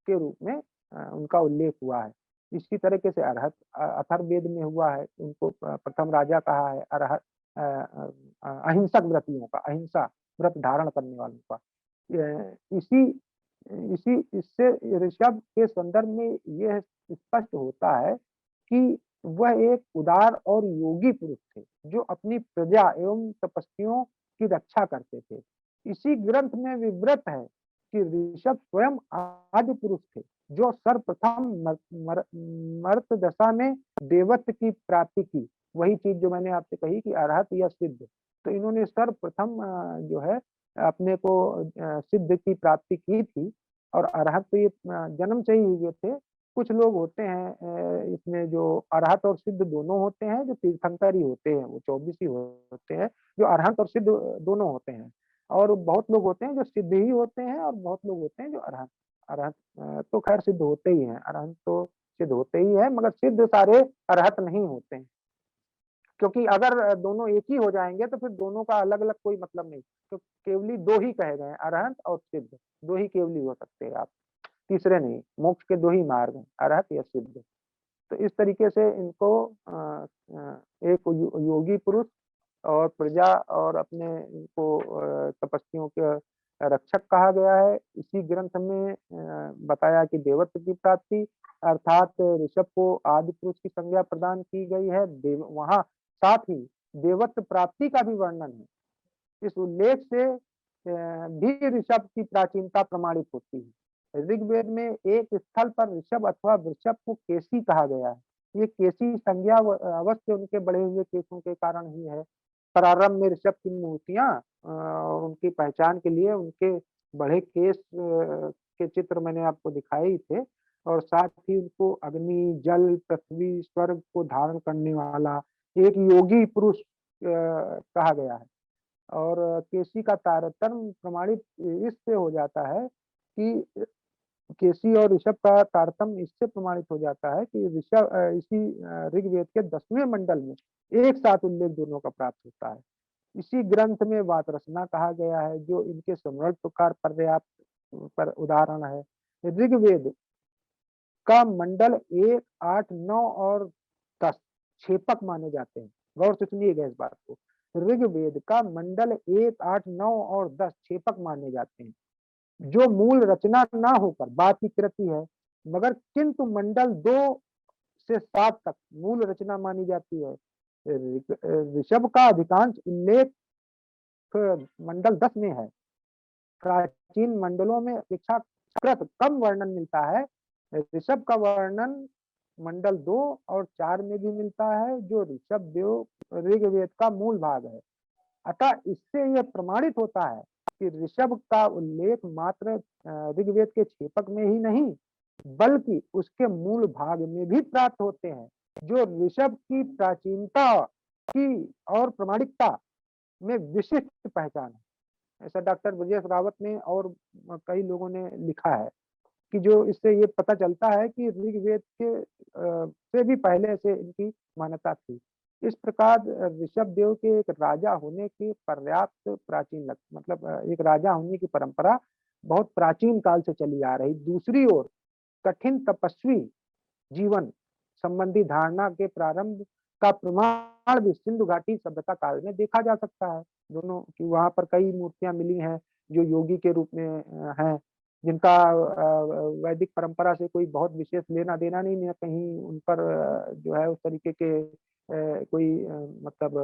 के रूप में उनका उल्लेख हुआ है। इसी तरीके से अरहत अथर्ववेद में हुआ है, उनको प्रथम राजा कहा है। अरहत अहिंसक व्रतियों का, अहिंसा व्रत धारण करने वालों का। इसी इसी इससे ऋषभ के संदर्भ में यह स्पष्ट होता है कि वह एक उदार और योगी पुरुष थे जो अपनी प्रजा एवं तपस्वियों की रक्षा करते थे। इसी ग्रंथ में विवृत है कि ऋषभ स्वयं आदि पुरुष थे जो सर्वप्रथम मर्त दशा में देवत्व की प्राप्ति की। वही चीज जो मैंने आपसे कही कि अरहत या सिद्ध, तो इन्होंने सर्वप्रथम जो है अपने को सिद्ध की प्राप्ति की थी। और अरहत तो ये जन्म से ही हुए थे। कुछ लोग होते हैं इसमें जो अरहत और सिद्ध दोनों होते हैं, जो तीर्थंकर ही होते हैं, वो 24 ही होते हैं जो अरहत और सिद्ध दोनों होते हैं। और बहुत लोग होते हैं जो सिद्ध ही होते हैं और बहुत लोग होते हैं जो अरहत अरहत तो खैर सिद्ध होते ही हैं, अरहत तो सिद्ध होते ही है, मगर सिद्ध सारे अरहत नहीं होते हैं। क्योंकि अगर दोनों एक ही हो जाएंगे तो फिर दोनों का अलग अलग कोई मतलब नहीं। तो केवली दो ही कहे गए, अरहत और सिद्ध, दो ही केवली हो सकते हैं आप, तीसरे नहीं। मोक्ष के दो ही मार्ग हैं, अरहत या सिद्ध। तो इस तरीके से इनको एक योगी पुरुष और प्रजा और अपने इनको तपस्वियों के रक्षक कहा गया है। इसी ग्रंथ में बताया कि देवत्व की प्राप्ति अर्थात ऋषभ को आदि पुरुष की संज्ञा प्रदान की गई है। वहां साथ ही देवत्व प्राप्ति का भी वर्णन है। इस उल्लेख से भी ऋषभ की प्राचीनता प्रमाणित होती है। ऋग्वेद में एक स्थल पर ऋषभ अथवा वृषभ को केसी कहा गया है। ये केसी संज्ञा अवश्य उनके बढ़े हुए केसों के कारण ही है। प्रारंभ में ऋषभ की मूर्तियां उनकी पहचान के लिए उनके बढ़े केस के चित्र मैंने आपको दिखाए ही थे। और साथ ही उनको अग्नि, जल, पृथ्वी, स्वर्ग को धारण करने वाला एक योगी पुरुष कहा गया है। और केसी का तारतम्य प्रमाणित इससे हो जाता है कि केसी और ऋषभ का तारतम्य इससे प्रमाणित हो जाता है कि ऋषभ इसी ऋग्वेद के 10वें मंडल में एक साथ उल्लेख दोनों का प्राप्त होता है। इसी ग्रंथ में वात रचना कहा गया है जो इनके समृद्ध प्रकार पर्याप्त पर उदाहरण है। ऋग्वेद का मंडल 1, 8, 9 और 10 छेपक माने जाते हैं। गौर से सुनिएगा इस बात को। ऋग्वेद का मंडल 1, 8, 9 और 10 छेपक माने जाते हैं जो मूल रचना ना होकर बात की कृति है, मगर किंतु मंडल 2 से 7 तक मूल रचना मानी जाती है। ऋषभ का अधिकांश उल्लेख मंडल 10 में है। प्राचीन मंडलों में अपेक्षाकृत कम वर्णन मिलता है। ऋषभ का वर्णन मंडल 2 और 4 में भी मिलता है जो ऋषभ देव ऋग्वेद का मूल भाग है। अतः इससे यह प्रमाणित होता है कि ऋषभ का उल्लेख मात्र ऋग्वेद के छेपक में ही नहीं बल्कि उसके मूल भाग में भी प्राप्त होते हैं, जो ऋषभ की प्राचीनता की और प्रमाणिकता में विशिष्ट पहचान है। ऐसा डॉक्टर ब्रजेश रावत ने और कई लोगों ने लिखा है कि जो इससे ये पता चलता है कि ऋग्वेद के से भी पहले से इनकी मान्यता थी। इस प्रकार ऋषभ देव के एक राजा होने की पर्याप्त प्राचीन मतलब एक राजा होने की परंपरा बहुत प्राचीन काल से चली आ रही। दूसरी ओर कठिन तपस्वी जीवन संबंधी धारणा के प्रारंभ का प्रमाण भी सिंधु घाटी सभ्यता काल में देखा जा सकता है। दोनों की वहां पर कई मूर्तियां मिली हैं जो योगी के रूप में हैं, जिनका वैदिक परंपरा से कोई बहुत विशेष लेना देना नहीं है। कहीं उन पर जो है उस तरीके के कोई मतलब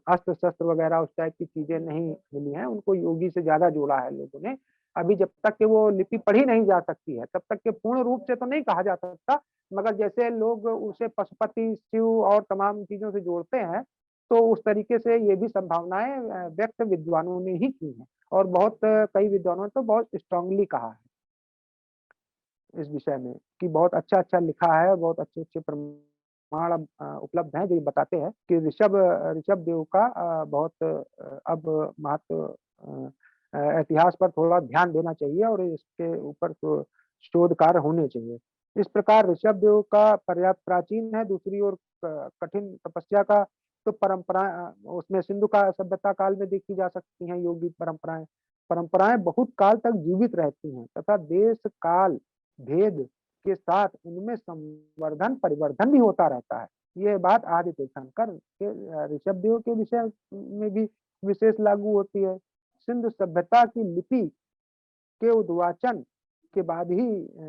अस्त्र शस्त्र वगैरह उस टाइप की चीजें नहीं मिली हैं। उनको योगी से ज्यादा जोड़ा है लोगों ने। अभी जब तक कि वो लिपि पढ़ी नहीं जा सकती है तब तक के पूर्ण रूप से तो नहीं कहा जा सकता, मगर जैसे लोग उसे पशुपति, शिव और तमाम चीजों से जोड़ते हैं, तो उस तरीके से ये भी संभावनाएं व्यक्त विद्वानों ने ही की हैं और बहुत कई विद्वानों ने तो बहुत स्ट्रांगली कहा है इस विषय में कि बहुत अच्छा लिखा है। बहुत अच्छे प्रमाण उपलब्ध हैं जो ये बताते हैं कि ऋषभ देव का बहुत अब महत्व इतिहास पर थोड़ा ध्यान देना चाहिए और इसके ऊपर तो शोध कार्य होने चाहिए। इस प्रकार ऋषभ देव का पर्याप्त प्राचीन है। दूसरी ओर कठिन तपस्या का तो परंपरा उसमें सिंधु का सभ्यता काल में देखी जा सकती हैं। योगी परंपराएं बहुत काल तक जीवित रहती हैं तथा देश काल भेद के साथ उनमें संवर्धन परिवर्धन भी होता रहता है। ये बात आदि तीर्थंकर के ऋषभ देव के विषय में भी विशेष लागू होती है। सिंधु सभ्यता की लिपि के उद्वाचन के बाद ही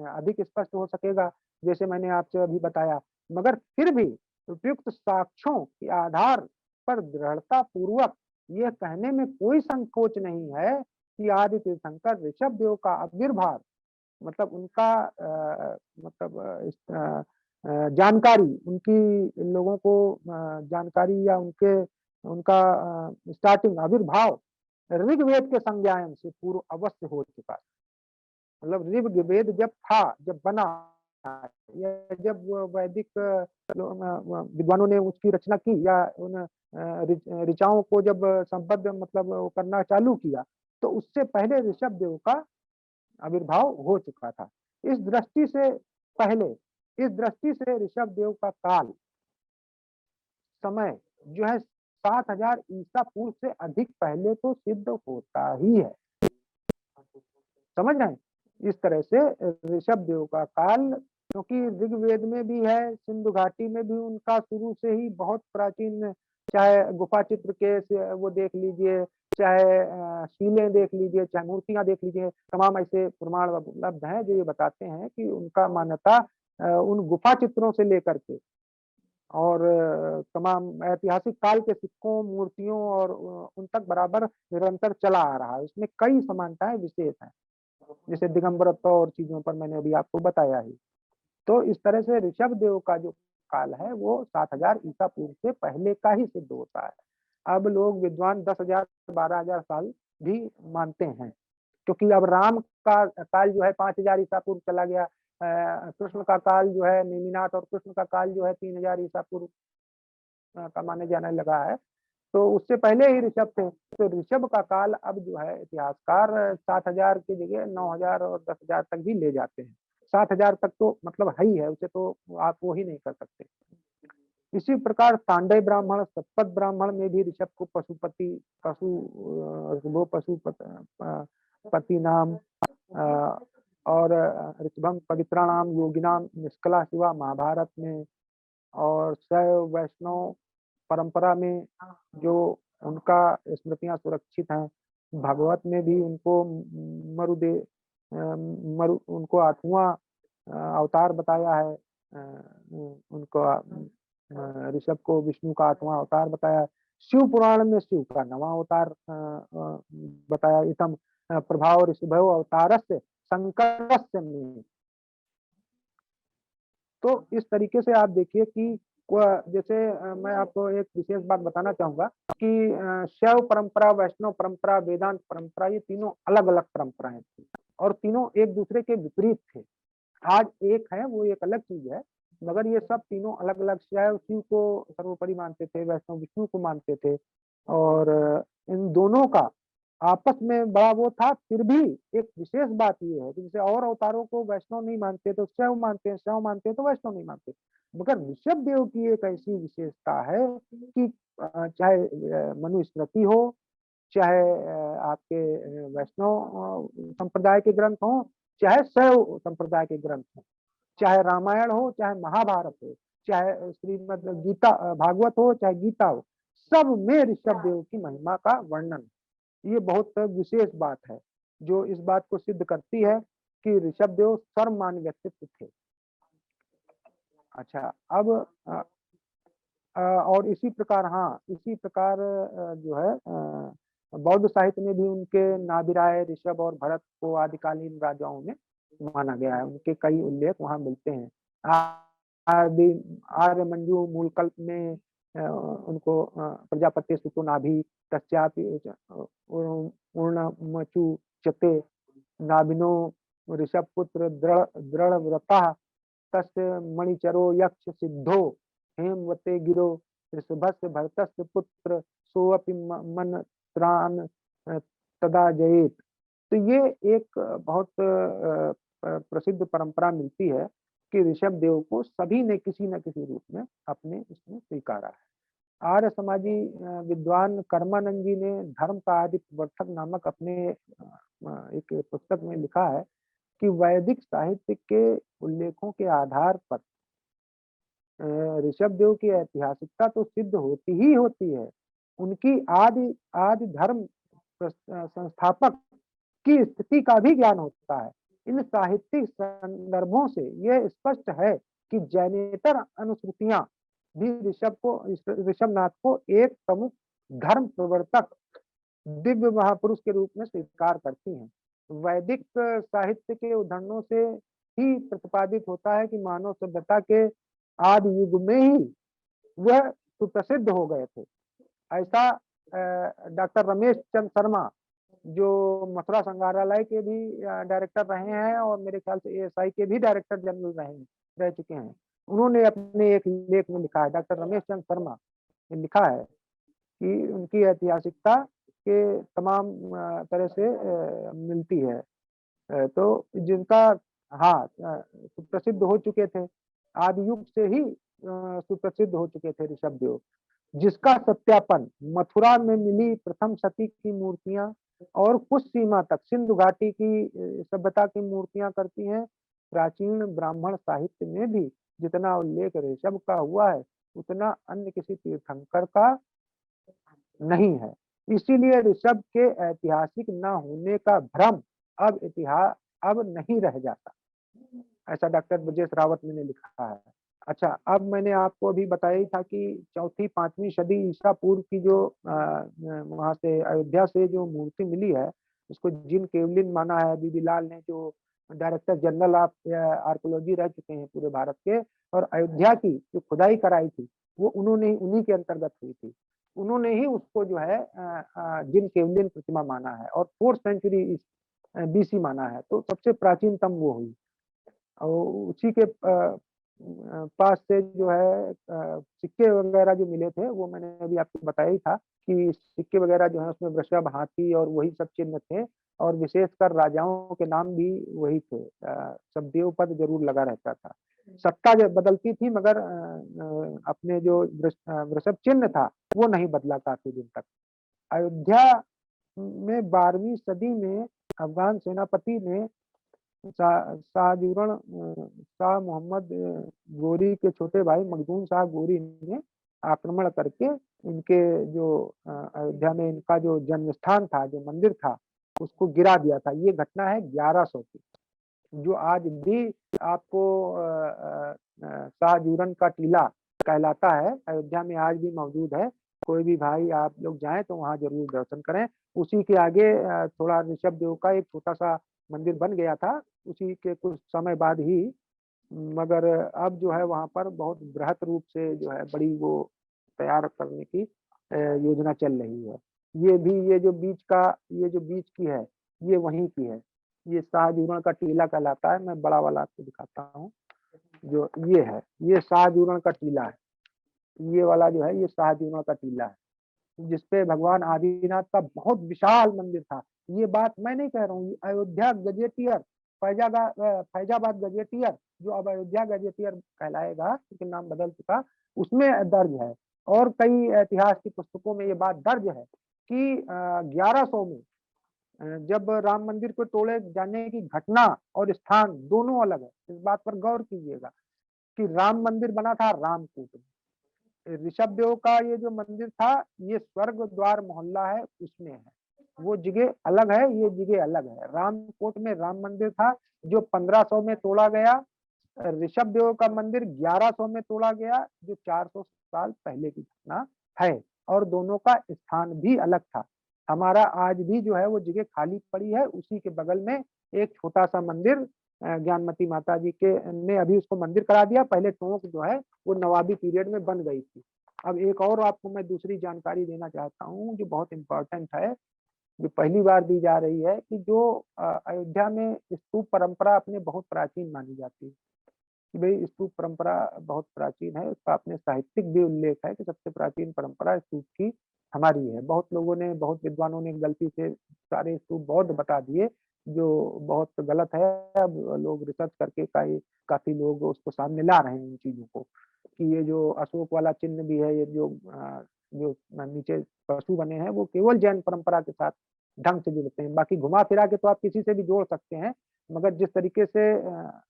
अधिक स्पष्ट हो सकेगा, जैसे मैंने आपसे अभी बताया। मगर फिर भी उपयुक्त साक्ष्यों के आधार पर दृढ़ता पूर्वक यह कहने में कोई संकोच नहीं है कि आदि तीर्थंकर ऋषभ देव का आविर्भाव मतलब उनका जानकारी उनकी लोगों को जानकारी या उनका स्टार्टिंग आविर्भाव ऋग्वेद के संज्ञायन से पूर्व अवश्य हो चुका है। मतलब ऋग्वेद जब था, जब बना या जब वैदिक विद्वानों ने उसकी रचना की या उन ऋचाओं को जब संबद्ध मतलब करना चालू किया, तो उससे पहले ऋषभ देव का आविर्भाव हो चुका था। इस दृष्टि से ऋषभ देव का काल समय जो है 7000 ईसा पूर्व से अधिक पहले तो सिद्ध होता ही है। समझ रहे हैं? इस तरह से ऋषभ देव का काल, क्योंकि ऋग्वेद में भी है, सिंधु घाटी में भी उनका शुरू से ही बहुत प्राचीन, चाहे गुफा चित्र के वो देख लीजिए, चाहे शीलें देख लीजिए, चाहे मूर्तियां देख लीजिए, तमाम ऐसे प्रमाण उपलब्ध हैं जो ये बताते हैं कि उनका मान्यता उन गुफा चित्रों से लेकर के और तमाम ऐतिहासिक काल के सिक्कों, मूर्तियों और उन तक बराबर निरंतर चला आ रहा है। इसमें कई समानताएं विशेष हैं, जैसे दिगंबरत्व और चीजों पर मैंने अभी आपको बताया ही। तो इस तरह से ऋषभ देव का जो काल है वो 7000 ईसा पूर्व से पहले का ही सिद्ध होता है। अब लोग विद्वान 10,000 12,000 साल भी मानते हैं, क्योंकि अब राम का काल जो है 5000 ईसा पूर्व चला गया, कृष्ण का काल जो है नेमिनाथ और कृष्ण का काल जो है 3000 ईसा पूर्व का माने जाने लगा है। तो उससे पहले ही ऋषभ थे। तो ऋषभ का काल अब जो है इतिहासकार 7000 की जगह 9000 और 10,000 तक भी ले जाते हैं। 7000 तक तो मतलब है ही है, उसे तो आप वो ही नहीं कर सकते। इसी प्रकार तांडव ब्राह्मण, सतपथ ब्राह्मण में भी ऋषभ को पशुपति नाम और ऋषभम पवित्राणाम योगिनाम निष्कला शिवा महाभारत में और शैव वैष्णव परंपरा में जो उनका स्मृतियां सुरक्षित हैं। भागवत में भी उनको उनको 8वां अवतार बताया है। उनको ऋषभ को विष्णु का 8वां अवतार बताया। शिव पुराण में शिव का 9वां अवतार बताया। इतम प्रभाव ऋषभ अवतारस्य संकरस्य में। तो इस तरीके से आप देखिए कि जैसे मैं आपको एक विशेष बात बताना चाहूंगा कि शैव परंपरा, वैष्णव परंपरा, वेदांत परंपरा, ये तीनों अलग अलग परंपराएं थी और तीनों एक दूसरे के विपरीत थे। आज एक है वो एक अलग चीज है, मगर ये सब तीनों अलग अलग। शैव शिव को सर्वोपरि मानते थे, वैष्णव विष्णु को मानते थे और इन दोनों का आपस में बड़ा वो था, फिर भी एक विशेष बात ये है कि जैसे और अवतारों को वैष्णव नहीं मानते तो शैव मानते हैं, शैव मानते हैं तो वैष्णव नहीं मानते, मगर ऋषभ देव की एक ऐसी विशेषता है कि चाहे मनुस्मृति हो, चाहे आपके वैष्णव संप्रदाय के ग्रंथ हो, चाहे शैव संप्रदाय के ग्रंथ हो, चाहे रामायण हो, चाहे महाभारत हो, चाहे श्रीमद गीता भागवत हो, चाहे गीता हो, सब में ऋषभ देव की महिमा का वर्णन। ये बहुत विशेष बात है जो इस बात को सिद्ध करती है कि ऋषभ देव सर्वमान्य व्यक्तित्व थे। अच्छा, अब और इसी प्रकार, हाँ इसी प्रकार जो है बौद्ध साहित्य में भी उनके नाभिराय, ऋषभ और भरत को आदिकालीन राजाओं में माना गया है। उनके कई उल्लेख वहां मिलते हैं। आर्य मंजू मूलकल्प में उनको प्रजापति सुतो नाभि तस्याप पूर्णमचु चते नाभिनो ऋषभ पुत्र दृढ़ व्रता तस्य मणिचरो यक्ष सिद्धो हेमवते गिरो ऋषभस्य भरतस्य पुत्र सोअपि मन त्राण तदा जयेत। तो ये एक बहुत प्रसिद्ध परंपरा मिलती है कि ऋषभ देव को सभी ने किसी न किसी रूप में अपने इसमें स्वीकारा है। आर्य समाजी विद्वान कर्मानंद जी ने धर्म का आदि प्रवर्तक नामक अपने एक पुस्तक में लिखा है कि वैदिक साहित्य के उल्लेखों के आधार पर ऋषभ देव की ऐतिहासिकता तो सिद्ध होती ही होती है। उनकी आदि आदि धर्म संस्थापक की स्थिति का भी ज्ञान होता है। इन साहित्यिक संदर्भों से यह स्पष्ट है कि जैनेतर अनुश्रुतियां भी ऋषभनाथ को एक प्रमुख धर्म प्रवर्तक, दिव्य महापुरुष के रूप में स्वीकार करती हैं। वैदिक साहित्य के उदाहरणों से ही प्रतिपादित होता है कि मानव सभ्यता के आदि युग में ही वह सुप्रसिद्ध हो गए थे। ऐसा डॉक्टर रमेश चंद्र शर्मा, जो मथुरा संग्रहालय के भी डायरेक्टर रहे हैं और मेरे ख्याल से एएसआई के भी डायरेक्टर जनरल रह चुके हैं, उन्होंने अपने एक लेख में लिखा है, डॉक्टर रमेश चंद्र शर्मा ने लिखा है कि उनकी ऐतिहासिकता के तमाम तरह से मिलती है। तो जिनका, हाँ सुप्रसिद्ध हो चुके थे, आदि युग से ही सुप्रसिद्ध हो चुके थे ऋषभ देव, जिसका सत्यापन मथुरा में मिली प्रथम शती की मूर्तियां और कुछ सीमा तक सिंधु घाटी की सभ्यता की मूर्तियां करती हैं। प्राचीन ब्राह्मण साहित्य में भी जितना उल्लेख ऋषभ का हुआ है उतना अन्य किसी तीर्थंकर का नहीं है। इसीलिए ऋषभ के ऐतिहासिक न होने का भ्रम अब नहीं रह जाता, ऐसा डॉक्टर ब्रजेश रावत ने लिखा है। अच्छा, अब मैंने आपको अभी बताया ही था कि चौथी पांचवी सदी ईसा पूर्व की जो वहां से अयोध्या से जो मूर्ति मिली है उसको जिन केवलिन माना है। बीबीलाल ने, जो डायरेक्टर जनरल ऑफ आर्कोलॉजी रह चुके हैं पूरे भारत के, और अयोध्या की जो खुदाई कराई थी वो उन्हीं के अंतर्गत हुई थी। उन्होंने ही उसको जो है जिन केवलिन प्रतिमा माना है और 4th सेंचुरी बीसी माना है, तो सबसे प्राचीनतम वो हुई। और उसी के पास से जो है सिक्के वगैरह जो मिले थे वो मैंने अभी आपको बताया ही था कि सिक्के वगैरह जो है उसमें वृषभ, हाथी और वही सब चिन्ह थे, और विशेषकर राजाओं के नाम भी वही थे। सब देव पद जरूर लगा रहता था। सत्ता जो बदलती थी मगर अपने जो वृषभ चिन्ह था वो नहीं बदला काफी दिन तक। अयोध्या में 12वीं सदी में अफगान सेनापति ने शाह मोहम्मद गोरी के छोटे भाई मखदूम शाह गोरी ने आक्रमण करके इनके जो अयोध्या में इनका जो जन्म स्थान था, जो मंदिर था, उसको गिरा दिया था। ये घटना है 1100 की, जो आज भी आपको शाहजूरन का टीला कहलाता है, अयोध्या में आज भी मौजूद है। कोई भी भाई आप लोग जाएं तो वहां जरूर दर्शन करें। उसी के आगे थोड़ा ऋषभ देव का एक छोटा सा मंदिर बन गया था उसी के कुछ समय बाद ही, मगर अब जो है वहां पर बहुत बृहत रूप से जो है बड़ी वो तैयार करने की योजना चल रही है। ये जो बीच की है ये वहीं की है। ये शाहजूरण का टीला कहलाता है। मैं बड़ा वाला आपको दिखाता हूँ, जो ये है, ये शाहजूरण का टीला है। ये वाला जो है ये शाहजूरण का टीला है। जिसपे भगवान आदिनाथ का बहुत विशाल मंदिर था। ये बात मैं नहीं कह रहा हूँ, अयोध्या गजेटियर फैजाबाद गजेटियर, जो अब अयोध्या गजेटियर कहलाएगा क्योंकि नाम बदल चुका, उसमें दर्ज है। और कई इतिहास की पुस्तकों में ये बात दर्ज है कि 1100 में जब राम मंदिर को तोड़े जाने की घटना और स्थान दोनों अलग है। इस बात पर गौर कीजिएगा कि राम मंदिर बना था रामकूट में। ऋषभ देव का ये जो मंदिर था, ये स्वर्ग द्वार मोहल्ला है, उसमें है। वो जगह अलग है, ये जगह अलग है। रामकोट में राम मंदिर था जो 1500 में तोड़ा गया। ऋषभ देव का मंदिर 1100 में तोड़ा गया, जो 400 साल पहले की घटना है। और दोनों का स्थान भी अलग था। हमारा आज भी जो है वो जगह खाली पड़ी है, उसी के बगल में एक छोटा सा मंदिर ज्ञानमती माता जी के ने अभी उसको मंदिर करा दिया। पहले टोंक जो है वो नवाबी पीरियड में बन गई थी। अब एक और आपको मैं दूसरी जानकारी देना चाहता हूँ जो बहुत इंपॉर्टेंट है, जो पहली बार दी जा रही है कि जो अयोध्या में स्तूप परंपरा अपने बहुत प्राचीन मानी जाती है कि भाई स्तूप परंपरा बहुत प्राचीन है। उसका अपने साहित्यिक भी उल्लेख है कि सबसे प्राचीन परंपरा स्तूप की हमारी है। बहुत लोगों ने, बहुत विद्वानों ने गलती से सारे स्तूप बौद्ध बता दिए, जो बहुत गलत है। अब लोग रिसर्च करके काफी लोग उसको सामने ला रहे हैं इन चीजों को, कि ये जो अशोक वाला चिन्ह भी है, ये जो नीचे पशु बने हैं, वो केवल जैन परंपरा के साथ ढंग से जुड़ते हैं। बाकी घुमा फिरा के तो आप किसी से भी जोड़ सकते हैं, मगर जिस तरीके से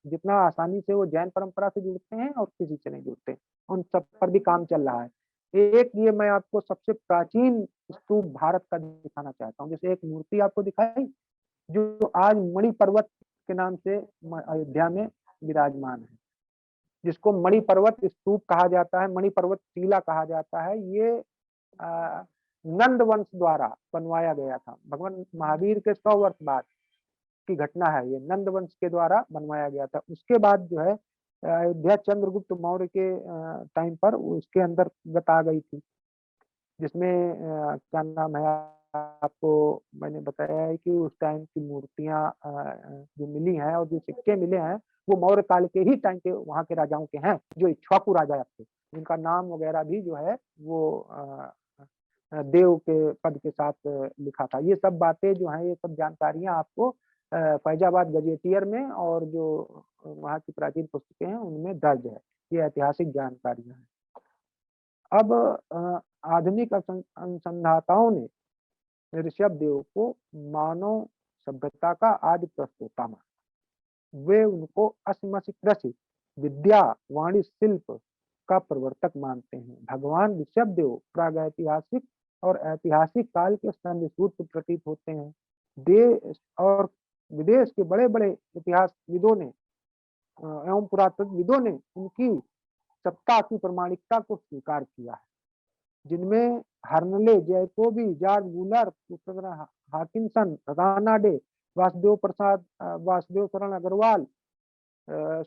जितना आसानी से वो जैन परंपरा से जुड़ते हैं और किसी से नहीं जुड़ते, उन सब पर भी काम चल रहा है। एक ये मैं आपको सबसे प्राचीन स्तूप भारत का दिखाना चाहता हूँ। जैसे एक मूर्ति आपको दिखाई जो आज मणि पर्वत के नाम से अयोध्या में विराजमान है, जिसको मणि पर्वत स्तूप कहा जाता है, मणि पर्वत टीला कहा जाता है। ये नंद वंश द्वारा बनवाया गया था। भगवान महावीर के 100 वर्ष बाद की घटना है। ये नंद वंश के द्वारा बनवाया गया था। उसके बाद जो है अयोध्या चंद्रगुप्त मौर्य के टाइम पर उसके अंतर्गत आ गई थी, जिसमें क्या नाम है, आपको मैंने बताया है कि उस टाइम की मूर्तियां जो मिली हैं और जो सिक्के मिले हैं वो मौर्य काल के ही टाइम के वहां के राजाओं के हैं, जो इक्ष्वाकु राजा थे, जिनका नाम वगैरह भी जो है वो देव के पद के साथ लिखा था। ये सब बातें जो हैं, ये सब जानकारियां आपको फैजाबाद गजेटियर में और जो वहाँ की प्राचीन पुस्तकें हैं उनमें दर्ज है। ये ऐतिहासिक जानकारियां हैं। अब आधुनिक अनुसंधाताओं ने ऋषभ देव को मानव सभ्यता का आदि प्रस्तोता माना। वे उनको असमसी कृषि, विद्या, वाणिज्य, शिल्प का प्रवर्तक मानते हैं। भगवान ऋषभ देव प्रागैतिहासिक और ऐतिहासिक काल के संधिसूत्र प्रतीत होते हैं। देश और विदेश के बड़े बड़े इतिहासविदों ने एवं पुरातत्वविदों ने उनकी सत्ता की प्रमाणिकता को स्वीकार किया है, जिनमें हर्नले, जैकोबी, जॉर्ज वूलर, हाकिंसन, रानाडे, वासुदेव शरण अग्रवाल,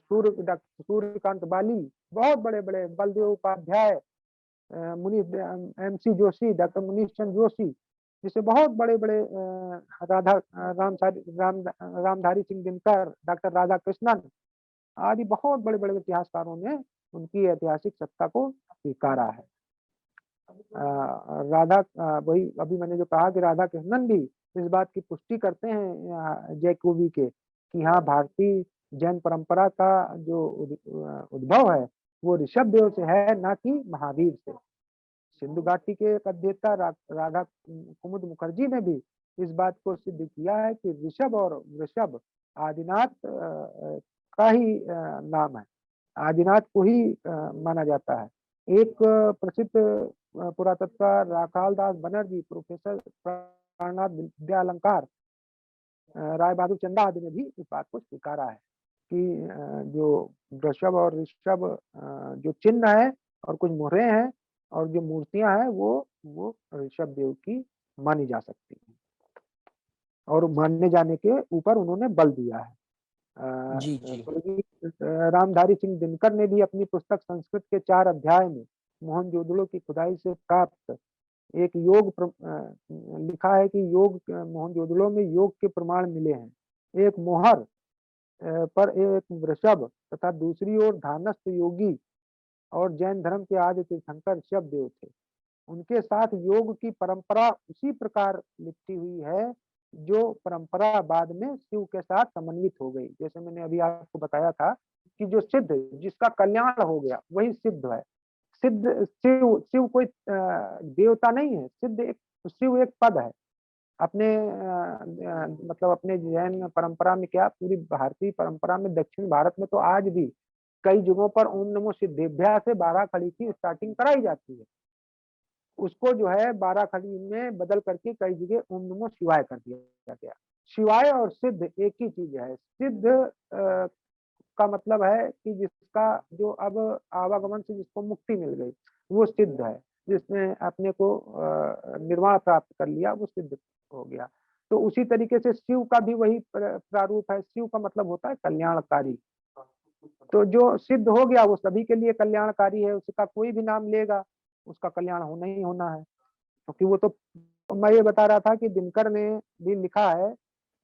सूर्यकांत बाली, बहुत बड़े बड़े, बलदेव उपाध्याय, मुनीष MC जोशी, डॉक्टर मुनीष चंद्र जोशी, जिसे बहुत बड़े बड़े रामधारी सिंह दिनकर, डॉक्टर राधा कृष्णन आदि बहुत बड़े बड़े इतिहासकारों ने उनकी ऐतिहासिक सत्ता को स्वीकारा है। वही अभी मैंने जो कहा कि राधा कृष्णन भी इस बात की पुष्टि करते हैं जैकोबी के कि हाँ, भारतीय जैन परंपरा का जो उद्भव है वो ऋषभ देव से है, ना कि महावीर से। सिंधु घाटी के अध्येता राधा कुमुद मुखर्जी ने भी इस बात को सिद्ध किया है कि ऋषभ और वृषभ आदिनाथ का ही नाम है, आदिनाथ को ही माना जाता है। एक प्रसिद्ध पुरातत्वकार राखाल दास बनर्जी, प्रोफेसर प्राणनाथ विद्यालंकार, राय बहादुर चंदा आदि ने भी इस बात को स्वीकारा है कि जो वृषभ और ऋषभ जो चिन्ह है और कुछ मोहरे हैं और जो मूर्तियां हैं वो ऋषभ देव की मानी जा सकती है और मानने जाने के ऊपर उन्होंने बल दिया है। जी जी रामधारी सिंह दिनकर ने भी अपनी पुस्तक संस्कृत के 4 अध्याय में मोहनजोदड़ो की खुदाई से प्राप्त एक योग लिखा है कि योग मोहनजोदड़ो में योग के प्रमाण मिले हैं। एक मोहर पर एक वृषभ तथा दूसरी ओर धानस्थ योगी और जैन धर्म के आदि तीर्थंकर ऋषभ देव थे। उनके साथ योग की परंपरा उसी प्रकार लिपटी हुई है जो परंपरा बाद में शिव के साथ समन्वित हो गई। जैसे मैंने अभी आपको बताया था कि जो सिद्ध जिसका कल्याण हो गया वही सिद्ध है। सिद्ध शिव शिव कोई देवता नहीं है, सिद्ध एक शिव एक पद है। अपने मतलब अपने जैन परंपरा में क्या पूरी भारतीय परंपरा में दक्षिण भारत में तो आज भी कई जगहों पर ओम नमो सिद्धेभ्या से 12 खड़ी की स्टार्टिंग कराई जाती है। उसको जो है 12 खड़ी में बदल करके कई जगह ओम नमो शिवाय कर दिया गया। शिवाय और सिद्ध एक ही चीज है। सिद्ध का मतलब है कि जिसका जो अब आवागमन से जिसको मुक्ति मिल गई वो सिद्ध है। जिसने अपने को निर्वाण प्राप्त कर लिया वो सिद्ध हो गया। तो उसी तरीके से शिव का भी वही प्रारूप है। शिव का मतलब होता है कल्याणकारी। तो जो सिद्ध हो गया वो सभी के लिए कल्याणकारी है। उसका कोई भी नाम लेगा उसका कल्याण होना ही होना है। क्योंकि वो तो मैं ये बता रहा था कि दिनकर ने भी लिखा है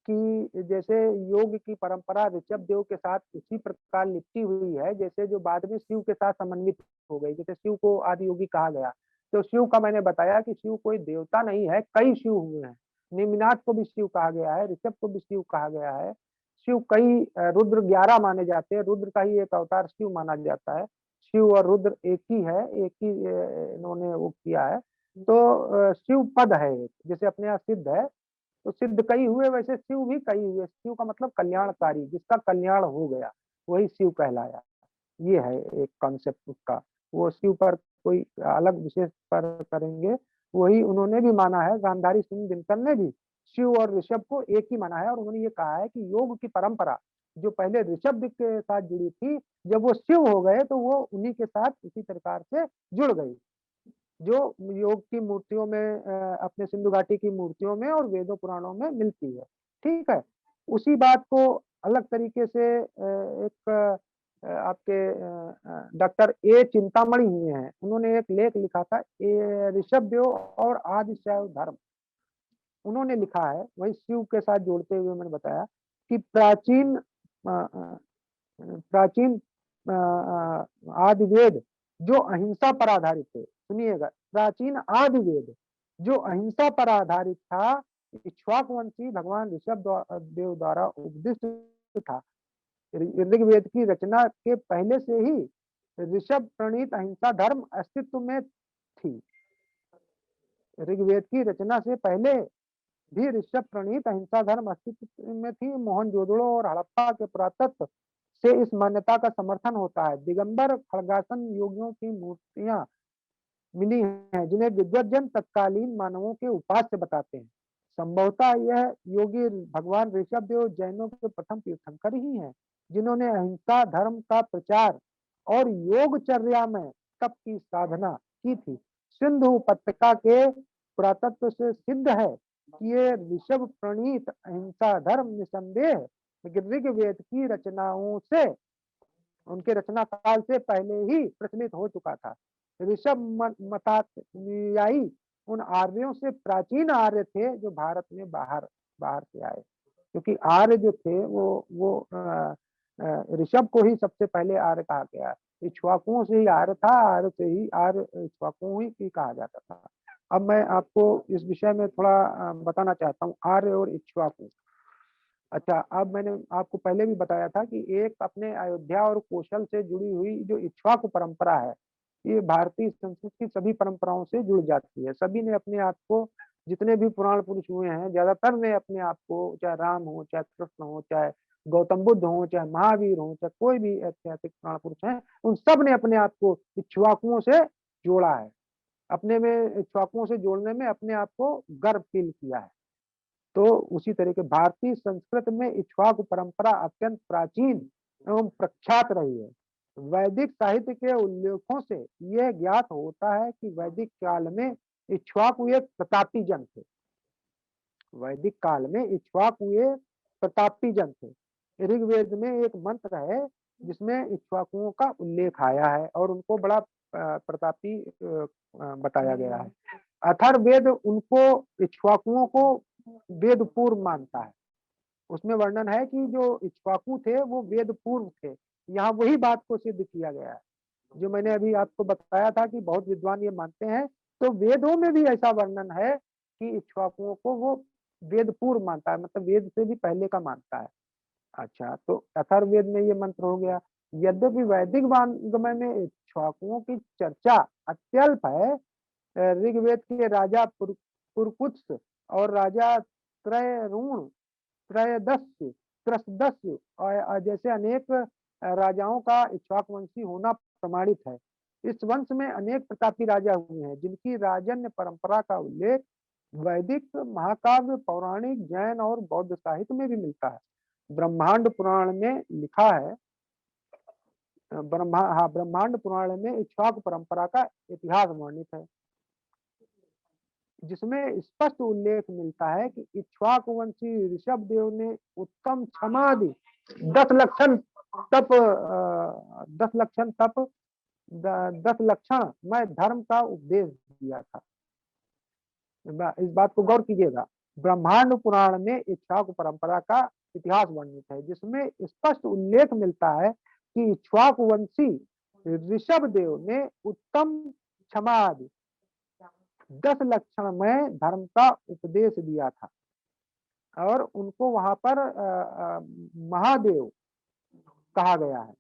कि जैसे योग की परंपरा ऋषभ देव के साथ उसी प्रकार लिपटी हुई है जैसे जो बाद में शिव के साथ समन्वित हो गई। जैसे शिव को आदि योगी कहा गया, तो शिव का मैंने बताया कि शिव कोई देवता नहीं है, कई शिव हुए हैं। नेमिनाथ को भी शिव कहा गया है, ऋषभ को भी शिव कहा गया है। शिव कई रुद्र 11 माने जाते हैं, रुद्र का ही एक अवतार शिव माना जाता है। शिव और रुद्र एक ही है, एक ही इन्होंने वो किया है। तो शिव पद है एक, जैसे अपने यहाँ सिद्ध है तो सिद्ध कई हुए वैसे शिव भी कई हुए। शिव का मतलब कल्याणकारी, जिसका कल्याण हो गया वही शिव कहलाया। ये है एक कॉन्सेप्ट उसका। वो शिव पर कोई अलग विशेष पर करेंगे, वही उन्होंने भी माना है। गांधारी सिंह दिनकर ने भी शिव और ऋषभ को एक ही माना है और उन्होंने ये कहा है कि योग की परंपरा जो पहले ऋषभ के साथ जुड़ी थी, जब वो शिव हो गए तो वो उन्हीं के साथ उसी प्रकार से जुड़ गई जो योग की मूर्तियों में अपने सिंधु घाटी की मूर्तियों में और वेदों पुराणों में मिलती है। ठीक है। उसी बात को अलग तरीके से एक आपके डॉक्टर ए चिंतामणि हुए हैं, उन्होंने एक लेख लिखा था ऋषभ देव और आदि शैव धर्म। उन्होंने लिखा है वही शिव के साथ जोड़ते हुए मैंने बताया कि प्राचीन आदि वेद जो अहिंसा पर आधारित थे। सुनिएगा, प्राचीन आदि वेद जो अहिंसा पर आधारित था, इक्ष्वाकुवंशी भगवान ऋषभ देव द्वारा उपदिष्ट था। ऋग्वेद की रचना के पहले से ही ऋषभ प्रणीत अहिंसा धर्म अस्तित्व में थी। ऋग्वेद की रचना से पहले भी ऋषभ प्रणीत अहिंसा धर्म अस्तित्व में थी। मोहनजोदड़ो और हड़प्पा के पुरातत्व से इस मान्यता का समर्थन होता है। दिगंबर खड़गासन योगियों की मूर्तियां मिली हैं जिन्हें विद्वज्जन तत्कालीन मानवों के उपास्य बताते हैं। संभवतः यह योगी भगवान ऋषभ देव जैनों के प्रथम तीर्थंकर ही हैं जिन्होंने अहिंसा धर्म का प्रचार और योगचर्या में तप की साधना की थी। सिंधु उपत्यका के पुरातत्व से सिद्ध है कि ये ऋषभ प्रणीत अहिंसा धर्म निसंदेह ऋग्वेद की रचनाओं से उनके रचना काल से पहले ही प्रचलित हो चुका था। ऋषभ मतानुयायी उन आर्यों से प्राचीन आर्य थे जो भारत में बाहर बाहर से आए। क्योंकि आर्य जो थे वो ऋषभ को ही सबसे पहले आर्य कहा गया। इक्ष्वाकुओं से ही आर्य था, आर्य से ही आर्य इक्ष्वाकुओं ही कहा जाता था। अब मैं आपको इस विषय में थोड़ा बताना चाहता हूँ, आर्य और इक्ष्वाकु। अच्छा, अब मैंने आपको पहले भी बताया था कि एक अपने अयोध्या और कौशल से जुड़ी हुई जो इक्ष्वाकु परंपरा है, ये भारतीय संस्कृति की सभी परंपराओं से जुड़ जाती है। सभी ने अपने आप को, जितने भी पुराण पुरुष हुए हैं, ज्यादातर ने अपने आप को, चाहे राम हो, चाहे कृष्ण हो, चाहे गौतम बुद्ध हो, चाहे महावीर हो, चाहे कोई भी ऐतिहासिक पुराण पुरुष हैं, उन सब ने अपने आप को इक्ष्वाकुओं से जोड़ा है। अपने में इक्ष्वाकुओं से जोड़ने में अपने आप को गर्व फील किया है। तो उसी तरीके भारतीय संस्कृत में इक्ष्वाकु परंपरा अत्यंत प्राचीन एवं प्रख्यात रही है। वैदिक साहित्य के उल्लेखों से यह ज्ञात होता है कि वैदिक काल में इक्ष्वाकु एक प्रतापी जन थे। वैदिक काल में इक्ष्वाकु एक प्रतापी जन थे। ऋग्वेद में एक मंत्र है जिसमें इक्ष्वाकुओं का उल्लेख आया है और उनको बड़ा प्रतापी बताया गया है। अथर्ववेद उनको इक्ष्वाकुओं को वेद पूर्व मानता है। उसमें वर्णन है कि जो इक्ष्वाकु थे वो वेद पूर्व थे। यहाँ वही बात को सिद्ध किया गया है जो मैंने अभी आपको बताया था कि बहुत विद्वान ये मानते हैं तो वेदों में भी ऐसा वर्णन है कि इक्ष्वाकुओं को वो वेद पूर्व मानता है, मतलब वेद से भी पहले का मानता है। अच्छा, तो अथर्ववेद में ये मंत्र हो गया। यद्यपि वैदिक वाङ्मय में इक्ष्वाकुओं की चर्चा अत्यल्प है। ऋग्वेद के राजा पुरकुत्स और राजा त्रयरुण, त्रयोदस्य, त्रसदस्य और जैसे अनेक राजाओं का इक्ष्वाकुवंशी होना प्रमाणित है। इस वंश में अनेक प्रतापी राजा हुए हैं जिनकी राजन्य परंपरा का उल्लेख वैदिक, महाकाव्य, पौराणिक, जैन और बौद्ध साहित्य में भी मिलता है। ब्रह्मांड पुराण में लिखा है, ब्रह्मांड पुराण में इक्ष्वाकु परंपरा का इतिहास वर्णित है, जिसमें स्पष्ट उल्लेख मिलता है कि इक्ष्वाकुवंशी ऋषभ देव ने उत्तम क्षमादि 10 लक्षण तप 10 लक्षण में धर्म का उपदेश दिया था। इस बात को गौर कीजिएगा। ब्रह्मांड पुराण में इक्ष्वाकु परंपरा का इतिहास वर्णित है, जिसमें स्पष्ट उल्लेख मिलता है कि इक्ष्वाकुवंशी ऋषभ देव ने उत्तम क्षमादि 10 लक्षण में धर्म का उपदेश दिया था और उनको वहां पर महादेव कहा गया है।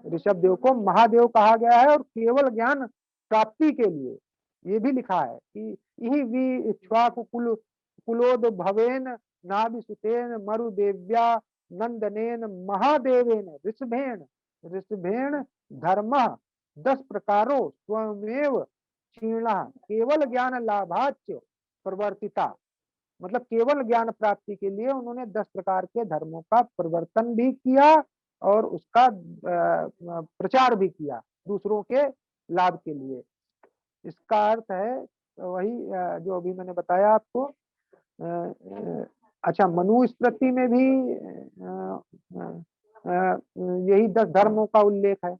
ऋषभ देव को महादेव कहा गया है और केवल ज्ञान प्राप्ति के लिए ये भी लिखा है कि यही वी इक्ष्वाकु कुलोद भवेन नाभिसुतेन मरुदेव्या नंदनेन महादेवेन ऋषभेण धर्म 10 प्रकारो स्वमेव क्षीण केवल ज्ञान लाभाच्य प्रवर्तिता। मतलब केवल ज्ञान प्राप्ति के लिए उन्होंने 10 प्रकार के धर्मों का प्रवर्तन भी किया और उसका प्रचार भी किया दूसरों के लाभ के लिए। इसका अर्थ है वही जो अभी मैंने बताया आपको। अच्छा, मनुस्मृति में भी यही 10 धर्मों का उल्लेख है।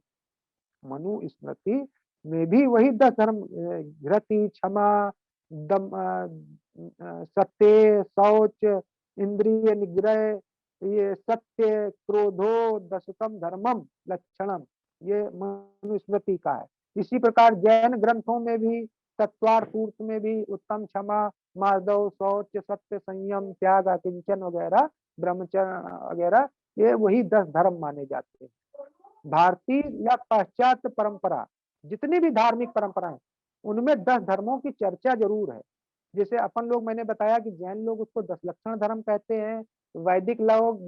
मनुस्मृति में भी वही 10 धर्म, घृति, क्षमा, दम, सत्य, शौच, इंद्रिय निग्रह, ये सत्य, क्रोधो, दशकम धर्मम लक्षणम, ये मनुस्मृति का है। इसी प्रकार जैन ग्रंथों में भी तत्वार्थूर्थ में भी उत्तम, क्षमा, मार्दव, शौच, सत्य, संयम, त्याग, अकिंचन वगैरह, ब्रह्मचर्य वगैरह, ये वही 10 धर्म माने जाते हैं। भारतीय या पाश्चात्य परंपरा जितनी भी धार्मिक परंपराएं उनमें 10 धर्मों की चर्चा जरूर है। जैसे अपन लोग, मैंने बताया कि जैन लोग उसको 10 लक्षण धर्म कहते हैं। वैदिक लोग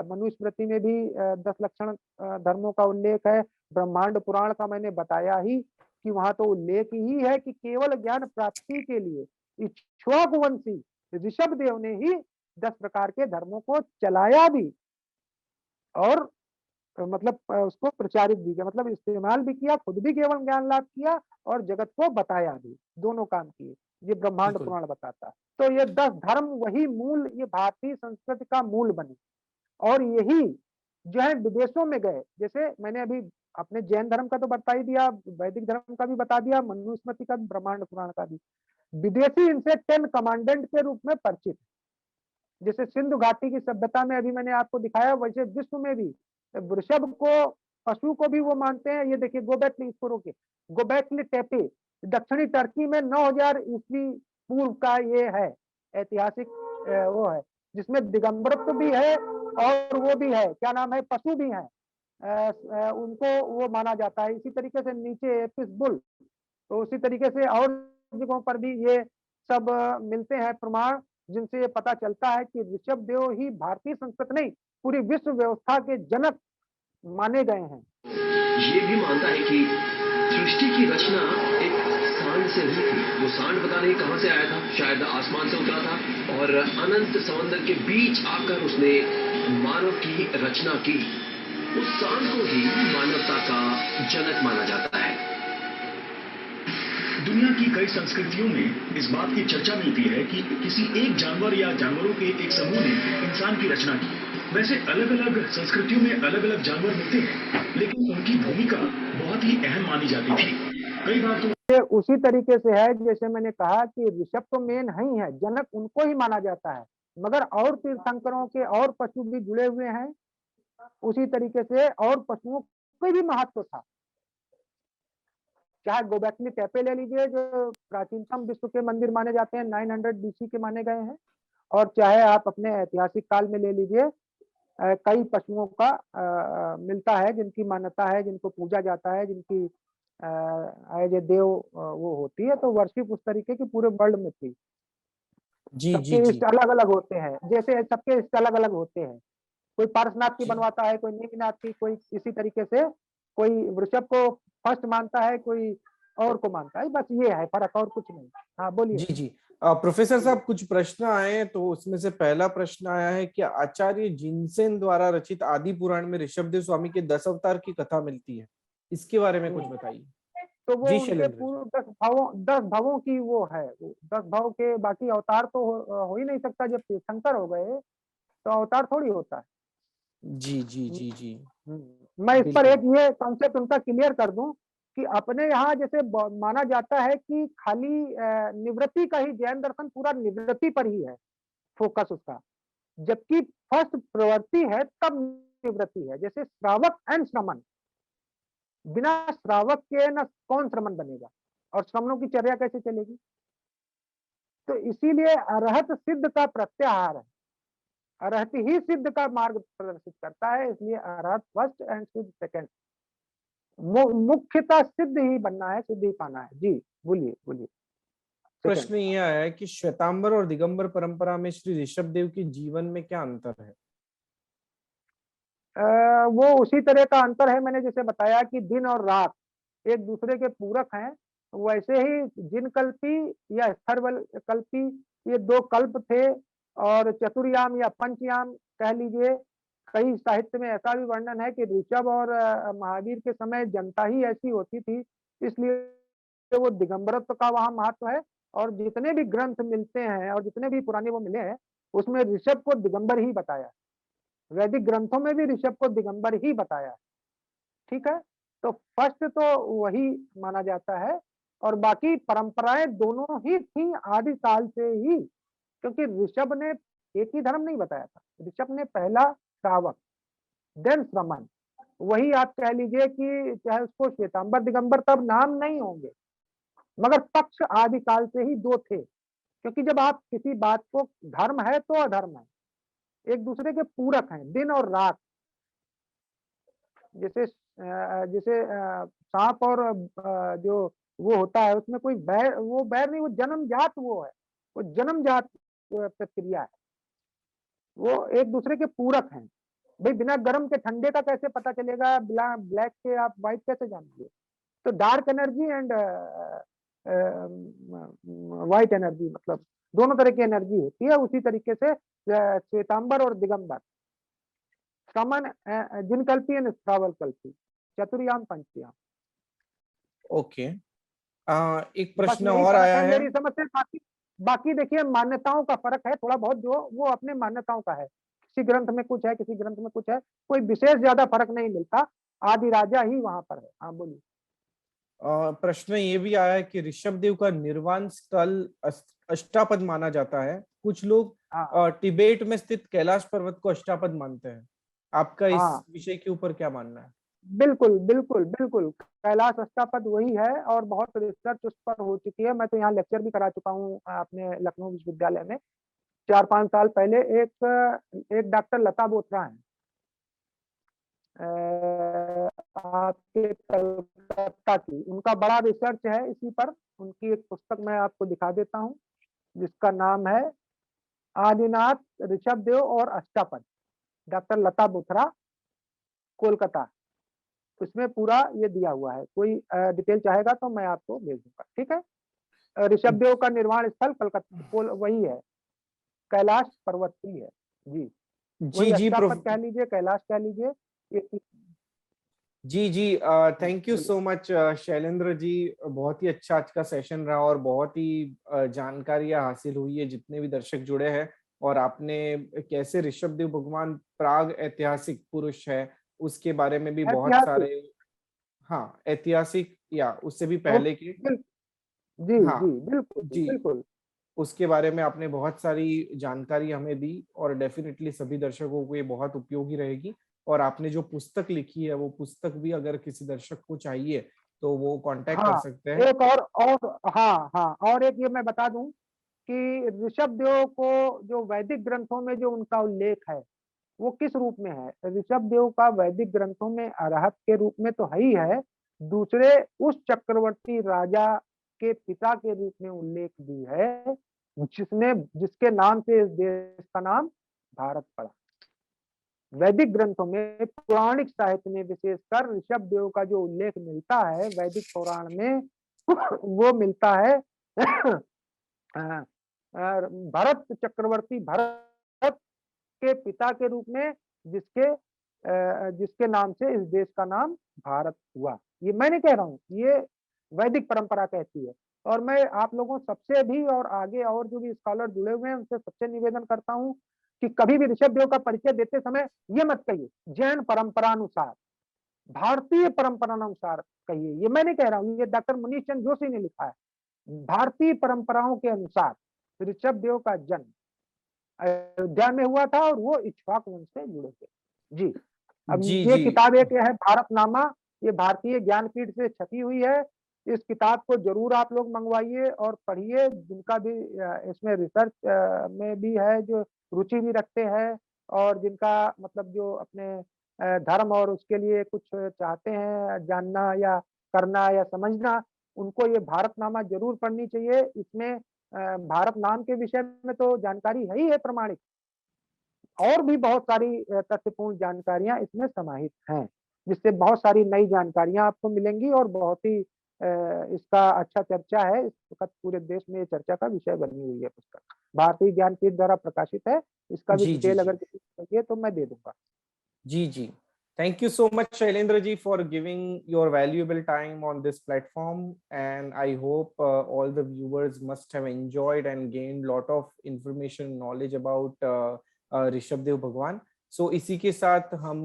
मनुस्मृति में भी 10 लक्षण धर्मों का उल्लेख है। ब्रह्मांड पुराण का मैंने बताया ही कि वहां तो उल्लेख ही है कि केवल ज्ञान प्राप्ति के लिए इक्ष्वाकुवंशी ऋषभ देव ने ही 10 प्रकार के धर्मों को चलाया भी और मतलब उसको प्रचारित भी किया, मतलब इस्तेमाल भी किया, खुद भी केवल ज्ञान लाभ किया और जगत को बताया भी, दोनों काम किए। ये ब्रह्मांड पुराण बताता है। तो ये 10 धर्म वही मूल, ये भारतीय संस्कृति का मूल बने और यही जो है विदेशों में गए। जैसे मैंने अभी अपने जैन धर्म का तो बता ही दिया, वैदिक धर्म का भी बता दिया, मनुस्मृति का भी, ब्रह्मांड पुराण का भी। विदेशी इनसे 10 कमांडेंट के रूप में परिचित। जैसे सिंधु घाटी की सभ्यता में अभी मैंने आपको दिखाया, वैसे विश्व में भी वृषभ को, पशु को भी वो मानते हैं। ये देखिए गोबेकली, इसको रोके, गोबेकली टेपे दक्षिणी टर्की में 9000 ईस्वी पूर्व का ये है ऐतिहासिक वो है, जिसमें दिगंबरत्व भी है और वो भी है, क्या नाम है, पशु भी है, उनको वो माना जाता है। इसी तरीके से नीचे एपिस बुल, तो उसी तरीके से और जगहों पर भी ये सब मिलते हैं प्रमाण, जिनसे ये पता चलता है कि ऋषभ देव ही भारतीय संस्कृति नहीं, पूरी विश्व व्यवस्था के जनक माने गए हैं। ये भी मानता है कि सृष्टि की रचना एक सांड से हुई थी। वो सांड पता नहीं कहां से आया था, शायद आसमान से उतरा था और अनंत समंदर के बीच आकर उसने मानव की रचना की। उस सांड को ही मानवता का जनक माना जाता है। दुनिया की कई संस्कृतियों में इस बात की चर्चा मिलती है कि किसी एक जानवर या जानवरों के एक समूह ने इंसान की रचना की। वैसे अलग अलग संस्कृतियों में अलग अलग जानवर मिलते हैं, लेकिन उनकी भूमिका बहुत ही अहम मानी जाती थी। कई बार तो ये उसी तरीके से है जैसे मैंने कहा कि ऋषभ तो मेन ही है, जनक उनको ही माना जाता है, मगर और तीर्थंकरों के और पशु भी जुड़े हुए हैं उसी तरीके से, और पशुओं का भी महत्व था। चाहे गोबेकली टेपे ले लीजिए जो प्राचीनतम विश्व के मंदिर माने जाते हैं, 900 बीसी के माने गए हैं, और चाहे आप अपने ऐतिहासिक काल में ले लीजिए, कई पशुओं का मिलता है जिनकी मान्यता है, जिनको पूजा जाता है, जिनकी एज ए देव वो होती है, तो वर्शिप उस तरीके की पूरे वर्ल्ड में थी। जी जी सबके जी इष्ट अलग अलग होते हैं, जैसे सबके इष्ट अलग अलग होते हैं, कोई पार्श्वनाथ की जी बनवाता है, कोई नीलनाथ की, कोई इसी तरीके से, कोई वृषभ को फर्स्ट मानता है, कोई और को मानता है, बस ये है फर्क और कुछ नहीं। हाँ बोलिए। जी जी प्रोफेसर साहब, कुछ प्रश्न आए हैं, तो उसमें से पहला प्रश्न आया है कि आचार्य जिनसेन द्वारा रचित आदि पुराण में ऋषभदेव स्वामी के 10 अवतार की कथा मिलती है, इसके बारे में कुछ बताइए। तो वो जी उनके शैलेंद्र जी। पूर्व 10 भवों की वो है, 10 भव के बाकी अवतार तो हो ही नहीं सकता, जब तीर्थंकर हो गए तो अवतार थोड़ी होता है। जी जी जी जी मैं इस पर बिल्कुल। एक ये कॉन्सेप्ट उनका क्लियर कर दूं कि अपने यहाँ जैसे माना जाता है कि खाली निवृत्ति का ही, जैन दर्शन पूरा निवृत्ति पर ही है फोकस उसका, जबकि फर्स्ट प्रवृत्ति है तब निवृत्ति है। जैसे श्रावक एंड श्रमण, बिना श्रावक के न कौन श्रमण बनेगा, और श्रमणों की चर्या कैसे चलेगी। तो इसीलिए अरहत सिद्ध का प्रत्याहार है, अरहत ही सिद्ध का मार्ग प्रदर्शित करता है, इसलिए अरहत फर्स्ट एंड सिद्ध सेकंड। मुख्यतः सिद्ध ही बनना है, सिद्ध ही पाना है। जी बोलिए बोलिए। प्रश्न ये आया है कि श्वेतांबर और दिगंबर परंपरा में श्री ऋषभदेव के जीवन में क्या अंतर है। वो उसी तरह का अंतर है, मैंने जैसे बताया कि दिन और रात एक दूसरे के पूरक हैं, वैसे ही जिन कल्पी या स्थर्वल कल्पी, ये 2 कल्प थे, और चतुर्याम या पंचयाम कह लीजिए। कई साहित्य में ऐसा भी वर्णन है कि ऋषभ और महावीर के समय जनता ही ऐसी होती थी, इसलिए वो दिगंबरत्व का वहां महत्व है। और जितने भी ग्रंथ मिलते हैं और जितने भी पुराने वो मिले हैं, उसमें ऋषभ को दिगंबर ही बताया, वैदिक ग्रंथों में भी ऋषभ को दिगंबर ही बताया। ठीक है, तो फर्स्ट तो वही माना जाता है, और बाकी परंपराएं दोनों ही थी आदि काल से ही, क्योंकि ऋषभ ने एक ही धर्म नहीं बताया था। ऋषभ ने पहला श्रावक, देन श्रमण, वही आप कह लीजिए कि चाहे उसको श्वेतांबर दिगंबर तब नाम नहीं होंगे, मगर पक्ष आदि काल से ही 2 थे। क्योंकि जब आप किसी बात को, धर्म है तो अधर्म है, एक दूसरे के पूरक हैं, दिन और रात। जैसे जैसे सांप और जो वो होता है, उसमें कोई बैर, वो बैर नहीं, वो जन्मजात वो है, वो जन्मजात प्रक्रिया है, वो एक दूसरे के पूरक हैं। भाई बिना गर्म के ठंडे का कैसे पता चलेगा, ब्लैक के आप व्हाइट कैसे जानेंगे। तो dark energy and white energy, मतलब दोनों तरह की एनर्जी होती है। उसी तरीके से श्वेतांबर और दिगंबर, श्रमण जिन कल्पी एंड श्रावल कल्पी, चतुर्याम पंचयाम। ओके, एक बस प्रश्न यही और फर्क आया है है। मेरी समझ से। बाकी बाकी देखिए मान्यताओं का फर्क है थोड़ा बहुत, जो वो अपने मान्यताओं का है, किसी ग्रंथ में कुछ है, किसी ग्रंथ में कुछ है, कोई विशेष ज्यादा फर्क नहीं मिलता, आदि राजा ही वहां पर है। हाँ बोलिए। प्रश्न ये भी आया है कि ऋषभदेव का निर्वाण स्थल अष्टापद माना जाता है, कुछ लोग हाँ तिबेट में स्थित कैलाश पर्वत को अष्टापद मानते हैं, आपका इस हाँ विषय के ऊपर क्या मानना है। बिल्कुल बिल्कुल बिल्कुल, कैलाश अष्टापद वही है, और बहुत रिसर्च उस पर हो चुकी है। मैं तो यहाँ लेक्चर भी करा चुका हूँ अपने लखनऊ विश्वविद्यालय में 4-5 साल पहले। एक डॉक्टर लता बोथरा है, आपके कलकत्ता की, उनका बड़ा रिसर्च है इसी पर। उनकी एक पुस्तक मैं आपको दिखा देता हूँ, जिसका नाम है आदिनाथ ऋषभदेव और अष्टापद, डॉक्टर लता बोथरा, कोलकाता। उसमें पूरा ये दिया हुआ है, कोई डिटेल चाहेगा तो मैं आपको भेज दूंगा। ठीक है, ऋषभदेव का निर्वाण स्थल कलकत्ता वही है, कैलाश पर्वत ही है। जी जी वही जी अष्टापद कह लीजिए, कैलाश कह लीजिए, ये जी जी thank you so much Shailendra ji, बहुत ही अच्छा आज का सेशन रहा और बहुत ही जानकारियां हासिल हुई है, जितने भी दर्शक जुड़े हैं। और आपने कैसे ऋषभदेव भगवान प्राग ऐतिहासिक पुरुष है उसके बारे में भी बहुत ऐतिहासिक। सारे, हाँ ऐतिहासिक या उससे भी ओ, पहले के, जी हाँ जी बिल्कुल जी, बिल्कुल। उसके बारे में आपने बहुत सारी जानकारी हमें दी और डेफिनेटली सभी दर्शकों को ये बहुत उपयोगी रहेगी। और आपने जो पुस्तक लिखी है वो पुस्तक भी अगर किसी दर्शक को चाहिए तो वो कांटेक्ट कर हाँ, सकते हैं। एक और हाँ, हाँ, और एक ये मैं बता दूं कि ऋषभदेव को जो वैदिक ग्रंथों में जो उनका उल्लेख है, वो किस रूप में है? ऋषभदेव का वैदिक ग्रंथों में अरहत के रूप में तो है ही है, दूसरे उस चक्रवर्ती राजा के पिता के रूप में उल्लेख भी है, जिसके नाम से इस देश का नाम भारत पड़ा। वैदिक ग्रंथों में, पौराणिक साहित्य में विशेषकर ऋषभदेव का जो उल्लेख मिलता है वैदिक पुराण में वो मिलता है भरत चक्रवर्ती, भरत के पिता के रूप में, जिसके नाम से इस देश का नाम भारत हुआ। ये मैं नहीं कह रहा हूँ, ये वैदिक परंपरा कहती है। और मैं आप लोगों सबसे भी और आगे और जो भी स्कॉलर जुड़े हुए हैं उनसे सबसे निवेदन करता हूँ कि कभी भी ऋषभदेव का परिचय देते समय ये मत कहिए जैन परंपरा अनुसार, भारतीय परंपरा अनुसार कहिए। ये मैं नहीं कह रहा हूँ, ये डॉक्टर मनीष चंद्र जोशी ने लिखा है। भारतीय परंपराओं के अनुसार ऋषभदेव का जन्म अयोध्या में हुआ था और वो इक्ष्वाक वंश से जुड़े थे। जी, अब जी ये जी किताब एक है भारतनामा, ये भारतीय ज्ञानपीठ से छपी हुई है। इस किताब को जरूर आप लोग मंगवाइए और पढ़िए, जिनका भी इसमें रिसर्च में भी है, जो रुचि भी रखते हैं और जिनका मतलब जो अपने धर्म और उसके लिए कुछ चाहते हैं जानना या करना या समझना, उनको ये भारतनामा जरूर पढ़नी चाहिए। इसमें भारत नाम के विषय में तो जानकारी है ही है प्रमाणिक, और भी बहुत सारी तथ्यपूर्ण जानकारियां इसमें समाहित हैं, जिससे बहुत सारी नई जानकारियां आपको मिलेंगी और बहुत ही इसका अच्छा चर्चा है। इस वक्त पूरे देश में ये चर्चा का विषय बनी हुई है पुस्तक, भारतीय ज्ञानपीठ द्वारा प्रकाशित है। इसका भी जी जी डिटेल जी अगर किसी को चाहिए तो मैं दे दूंगा। जी जी Thank you so much, Shailendra ji, for giving your valuable time on this platform. And I hope all the viewers must have enjoyed and gained lot of information, knowledge about Rishabhdev भगवान. So इसी के साथ हम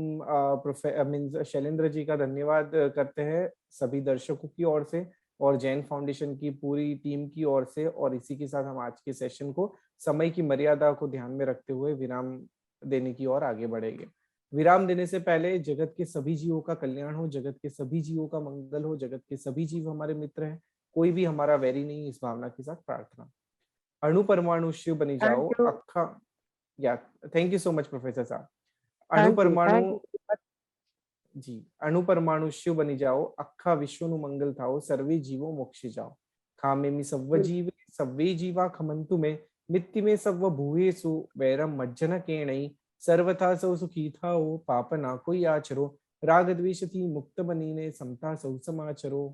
शैलेंद्र जी का धन्यवाद करते हैं सभी दर्शकों की ओर से और जैन फाउंडेशन की पूरी टीम की ओर से. और इसी के साथ हम आज के सेशन को समय की मर्यादा को ध्यान में रखते हुए विराम देने की ओर आगे बढ़ेंगे. विराम देने से पहले जगत के सभी जीवों का कल्याण हो, जगत के सभी जीवों का मंगल हो, जगत के सभी जीव हमारे मित्र हैं, कोई भी हमारा वैरी नहीं, इस भावना के साथ प्रार्थना. अणु परमाणु शिव बनी जाओ थैंक यू, अखा. या thank you so much professor साहब. अणु थैंक यू, परमाणु थैंक यू। जी अणु परमाणु शिव बनी जाओ अखा विश्व नु मंगल थाओ सर्वे जीवो मोक्षी जाओ. खामे मी सव्व जीव सव्वे जीवा खमंतु में मित्ति में सव्व भूयेसु वैरम मज्जन केणई सर्वथा सौ सुखी थाओ पाप ना कोई आचरो राग द्वेष थी मुक्त बनीने समता सौ समाचरो.